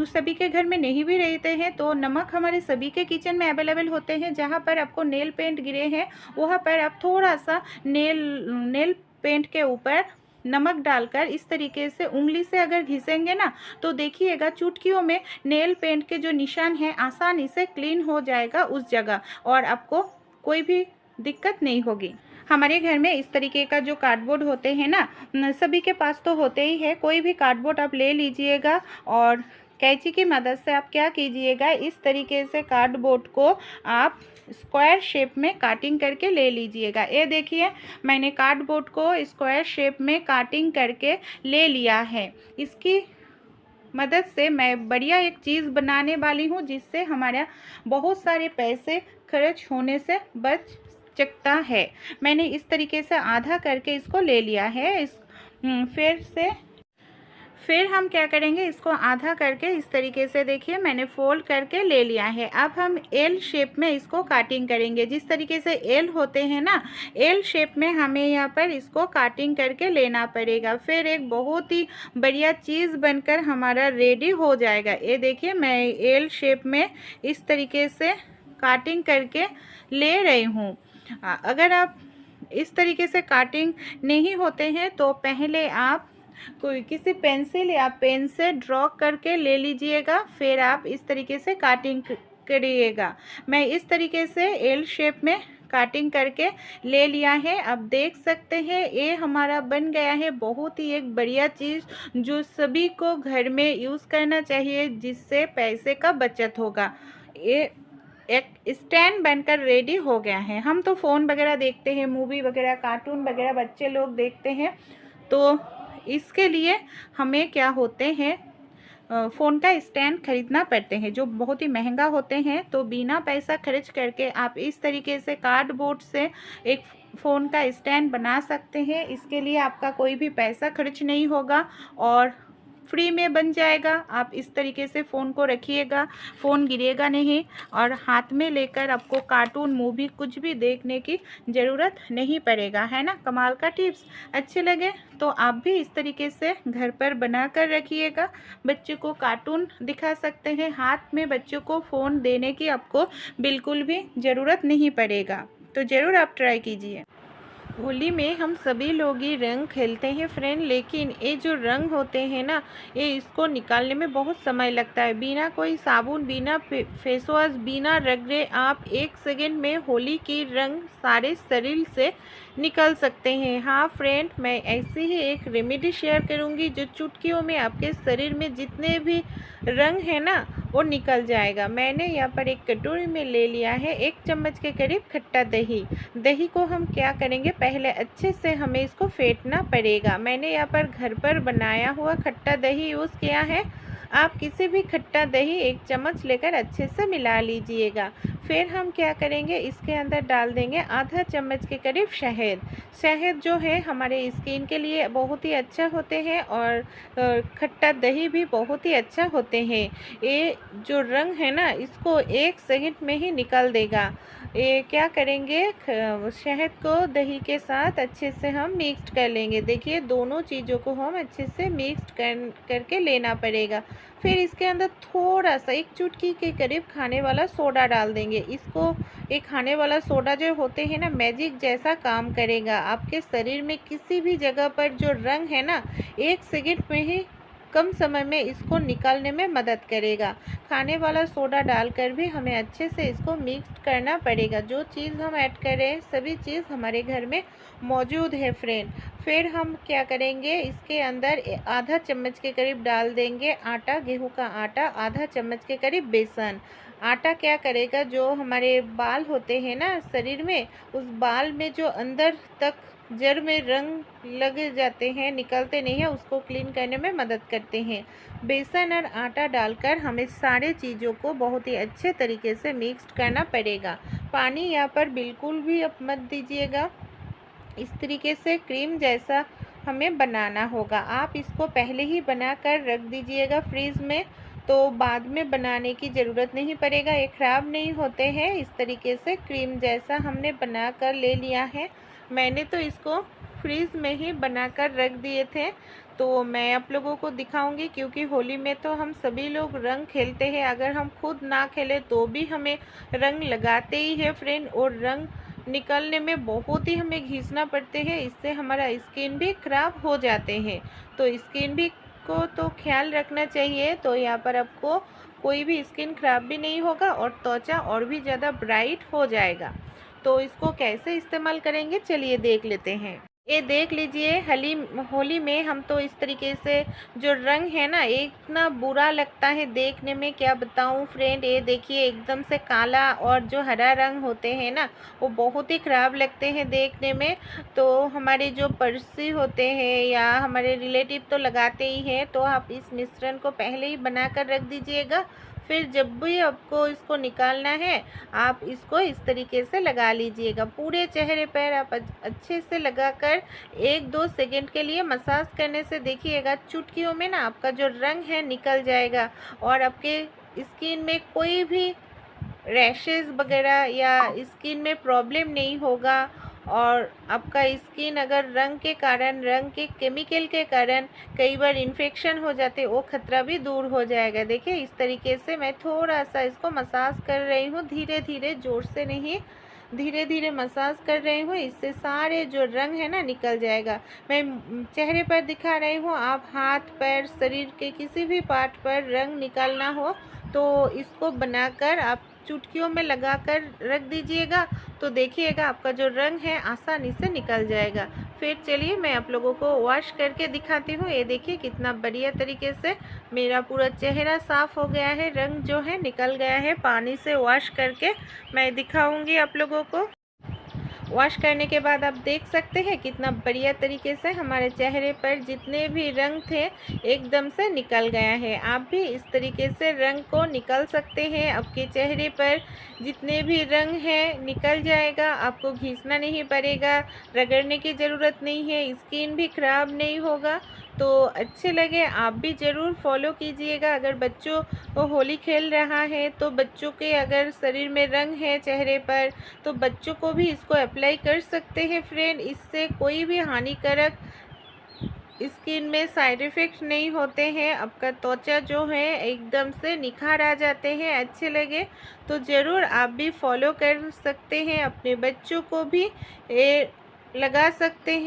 सभी के घर में नहीं भी रहते हैं। तो नमक हमारे सभी के किचन में अवेलेबल होते हैं। जहाँ पर आपको नेल पेंट गिरे हैं वहाँ पर आप थोड़ा सा नेल पेंट के ऊपर नमक डालकर इस तरीके से उंगली से अगर घिसेंगे ना, तो देखिएगा चुटकियों में नेल पेंट के जो निशान हैं आसानी से क्लीन हो जाएगा उस जगह, और आपको कोई भी दिक्कत नहीं होगी। हमारे घर में इस तरीके का जो कार्डबोर्ड होते हैं ना, सभी के पास तो होते ही है। कोई भी कार्डबोर्ड आप ले लीजिएगा और कैंची की मदद से आप क्या कीजिएगा, इस तरीके से कार्डबोर्ड को आप स्क्वायर शेप में काटिंग करके ले लीजिएगा। ये देखिए मैंने कार्डबोर्ड को स्क्वायर शेप में काटिंग करके ले लिया है। इसकी मदद से मैं बढ़िया एक चीज़ बनाने वाली हूँ जिससे हमारा बहुत सारे पैसे खर्च होने से बच सकता है। मैंने इस तरीके से आधा करके इसको ले लिया है। फिर हम क्या करेंगे, इसको आधा करके इस तरीके से देखिए मैंने फोल्ड करके ले लिया है। अब हम एल शेप में इसको काटिंग करेंगे। जिस तरीके से एल होते हैं ना, एल शेप में हमें यहाँ पर इसको काटिंग करके लेना पड़ेगा। फिर एक बहुत ही बढ़िया चीज़ बनकर हमारा रेडी हो जाएगा। ये देखिए मैं एल शेप में इस तरीके से काटिंग करके ले रही हूँ। अगर आप इस तरीके से काटिंग नहीं होते हैं तो पहले आप कोई किसी पेंसिल या पेन से ड्रॉ करके ले लीजिएगा, फिर आप इस तरीके से काटिंग करिएगा। मैं इस तरीके से एल शेप में काटिंग करके ले लिया है। अब देख सकते हैं ये हमारा बन गया है बहुत ही एक बढ़िया चीज़ जो सभी को घर में यूज़ करना चाहिए, जिससे पैसे का बचत होगा। ये एक स्टैंड बनकर रेडी हो गया है। हम तो फ़ोन वगैरह देखते हैं, मूवी वगैरह, कार्टून वगैरह बच्चे लोग देखते हैं, तो इसके लिए हमें क्या होते हैं, फ़ोन का स्टैंड खरीदना पड़ते हैं जो बहुत ही महंगा होते हैं। तो बिना पैसा खर्च करके आप इस तरीके से कार्डबोर्ड से एक फ़ोन का स्टैंड बना सकते हैं। इसके लिए आपका कोई भी पैसा खर्च नहीं होगा और फ्री में बन जाएगा। आप इस तरीके से फ़ोन को रखिएगा, फ़ोन गिरेगा नहीं और हाथ में लेकर आपको कार्टून, मूवी कुछ भी देखने की ज़रूरत नहीं पड़ेगा, है ना। कमाल का टिप्स। अच्छे लगे तो आप भी इस तरीके से घर पर बना कर रखिएगा। बच्चे को कार्टून दिखा सकते हैं, हाथ में बच्चों को फ़ोन देने की आपको बिल्कुल भी ज़रूरत नहीं पड़ेगा। तो ज़रूर आप ट्राई कीजिए। होली में हम सभी लोग ही रंग खेलते हैं फ्रेंड, लेकिन ये जो रंग होते हैं ना, ये इसको निकालने में बहुत समय लगता है। बिना कोई साबुन, बिना फेस वॉश, बिना रगड़े आप 1 सेकेंड में होली की रंग सारे शरीर से निकल सकते हैं। हाँ फ्रेंड, मैं ऐसी ही एक रेमेडी शेयर करूँगी जो चुटकियों में आपके शरीर में जितने भी रंग है ना वो निकल जाएगा। मैंने यहाँ पर एक कटोरी में ले लिया है 1 चम्मच के करीब खट्टा दही। दही को हम क्या करेंगे, पहले अच्छे से हमें इसको फेंटना पड़ेगा। मैंने यहाँ पर घर पर बनाया हुआ खट्टा दही यूज़ किया है। आप किसी भी खट्टा दही 1 चम्मच लेकर अच्छे से मिला लीजिएगा। फिर हम क्या करेंगे, इसके अंदर डाल देंगे आधा चम्मच के करीब शहद। शहद जो है हमारे स्किन के लिए बहुत ही अच्छा होते हैं और खट्टा दही भी बहुत ही अच्छा होते हैं। ये जो रंग है ना इसको 1 सेकंड में ही निकल देगा। ये क्या करेंगे, शहद को दही के साथ अच्छे से हम मिक्स कर लेंगे। देखिए दोनों चीज़ों को हम अच्छे से मिक्स करके लेना पड़ेगा। फिर इसके अंदर थोड़ा सा 1 चुटकी के करीब खाने वाला सोडा डाल देंगे। इसको एक खाने वाला सोडा जो होते हैं ना, मैजिक जैसा काम करेगा। आपके शरीर में किसी भी जगह पर जो रंग है ना 1 सेकंड में ही, कम समय में इसको निकालने में मदद करेगा। खाने वाला सोडा डालकर भी हमें अच्छे से इसको मिक्स करना पड़ेगा। जो चीज़ हम ऐड करें सभी चीज़ हमारे घर में मौजूद है फ्रेंड। फिर हम क्या करेंगे, इसके अंदर आधा चम्मच के करीब डाल देंगे आटा, गेहूं का आटा, आधा चम्मच के करीब बेसन। आटा क्या करेगा, जो हमारे बाल होते हैं ना शरीर में, उस बाल में जो अंदर तक जड़ में रंग लग जाते हैं, निकलते नहीं हैं, उसको क्लीन करने में मदद करते हैं। बेसन और आटा डालकर हमें सारे चीज़ों को बहुत ही अच्छे तरीके से मिक्स करना पड़ेगा। पानी यहाँ पर बिल्कुल भी आप मत दीजिएगा। इस तरीके से क्रीम जैसा हमें बनाना होगा। आप इसको पहले ही बना कर रख दीजिएगा फ्रीज़ में, तो बाद में बनाने की ज़रूरत नहीं पड़ेगा, ये ख़राब नहीं होते हैं। इस तरीके से क्रीम जैसा हमने बना कर ले लिया है। मैंने तो इसको फ्रीज़ में ही बना कर रख दिए थे, तो मैं आप लोगों को दिखाऊंगी, क्योंकि होली में तो हम सभी लोग रंग खेलते हैं। अगर हम खुद ना खेलें तो भी हमें रंग लगाते ही है फ्रेंड, और रंग निकलने में बहुत ही हमें घिसना पड़ते हैं, इससे हमारा स्किन भी ख़राब हो जाते हैं। तो स्किन भी को तो ख्याल रखना चाहिए। तो यहाँ पर आपको कोई भी स्किन ख़राब भी नहीं होगा और त्वचा और भी ज़्यादा ब्राइट हो जाएगा। तो इसको कैसे इस्तेमाल करेंगे चलिए देख लेते हैं। ये देख लीजिए, होली में हम तो इस तरीके से जो रंग है ना, इतना बुरा लगता है देखने में, क्या बताऊं फ्रेंड। ये देखिए एकदम से काला और जो हरा रंग होते हैं ना, वो बहुत ही ख़राब लगते हैं देखने में। तो हमारे जो पड़ोसी होते हैं या हमारे रिलेटिव तो लगाते ही हैं, तो आप इस मिश्रण को पहले ही बना कर रख दीजिएगा। फिर जब भी आपको इसको निकालना है, आप इसको इस तरीके से लगा लीजिएगा पूरे चेहरे पर। आप अच्छे से लगाकर 1-2 सेकंड के लिए मसाज करने से देखिएगा चुटकियों में ना आपका जो रंग है निकल जाएगा, और आपके स्किन में कोई भी रैशेस वगैरह या स्किन में प्रॉब्लम नहीं होगा। और आपका स्किन अगर रंग के कारण, रंग के केमिकल के कारण कई बार इन्फेक्शन हो जाते, वो खतरा भी दूर हो जाएगा। देखिए इस तरीके से मैं थोड़ा सा इसको मसाज कर रही हूँ, धीरे धीरे, ज़ोर से नहीं, धीरे धीरे मसाज कर रही हूँ। इससे सारे जो रंग है ना निकल जाएगा। मैं चेहरे पर दिखा रही हूँ, आप हाथ पैर शरीर के किसी भी पार्ट पर रंग निकालना हो तो इसको बनाकर आप चुटकियों में लगाकर रख दीजिएगा, तो देखिएगा आपका जो रंग है आसानी से निकल जाएगा। फिर चलिए मैं आप लोगों को वॉश करके दिखाती हूँ। ये देखिए कितना बढ़िया तरीके से मेरा पूरा चेहरा साफ़ हो गया है, रंग जो है निकल गया है। पानी से वॉश करके मैं दिखाऊंगी आप लोगों को। वॉश करने के बाद आप देख सकते हैं कितना बढ़िया तरीके से हमारे चेहरे पर जितने भी रंग थे एकदम से निकल गया है। आप भी इस तरीके से रंग को निकल सकते हैं। आपके चेहरे पर जितने भी रंग हैं निकल जाएगा, आपको घिसना नहीं पड़ेगा, रगड़ने की ज़रूरत नहीं है, स्किन भी ख़राब नहीं होगा। तो अच्छे लगे आप भी ज़रूर फॉलो कीजिएगा। अगर बच्चों को होली खेल रहा है तो बच्चों के अगर शरीर में रंग है चेहरे पर, तो बच्चों को भी इसको अप्लाई कर सकते हैं फ्रेंड। इससे कोई भी हानिकारक स्किन में साइड इफ़ेक्ट नहीं होते हैं। आपका त्वचा जो है एकदम से निखार आ जाते हैं। अच्छे लगे तो ज़रूर आप भी फॉलो कर सकते हैं, अपने बच्चों को भी लगा सकते हैं।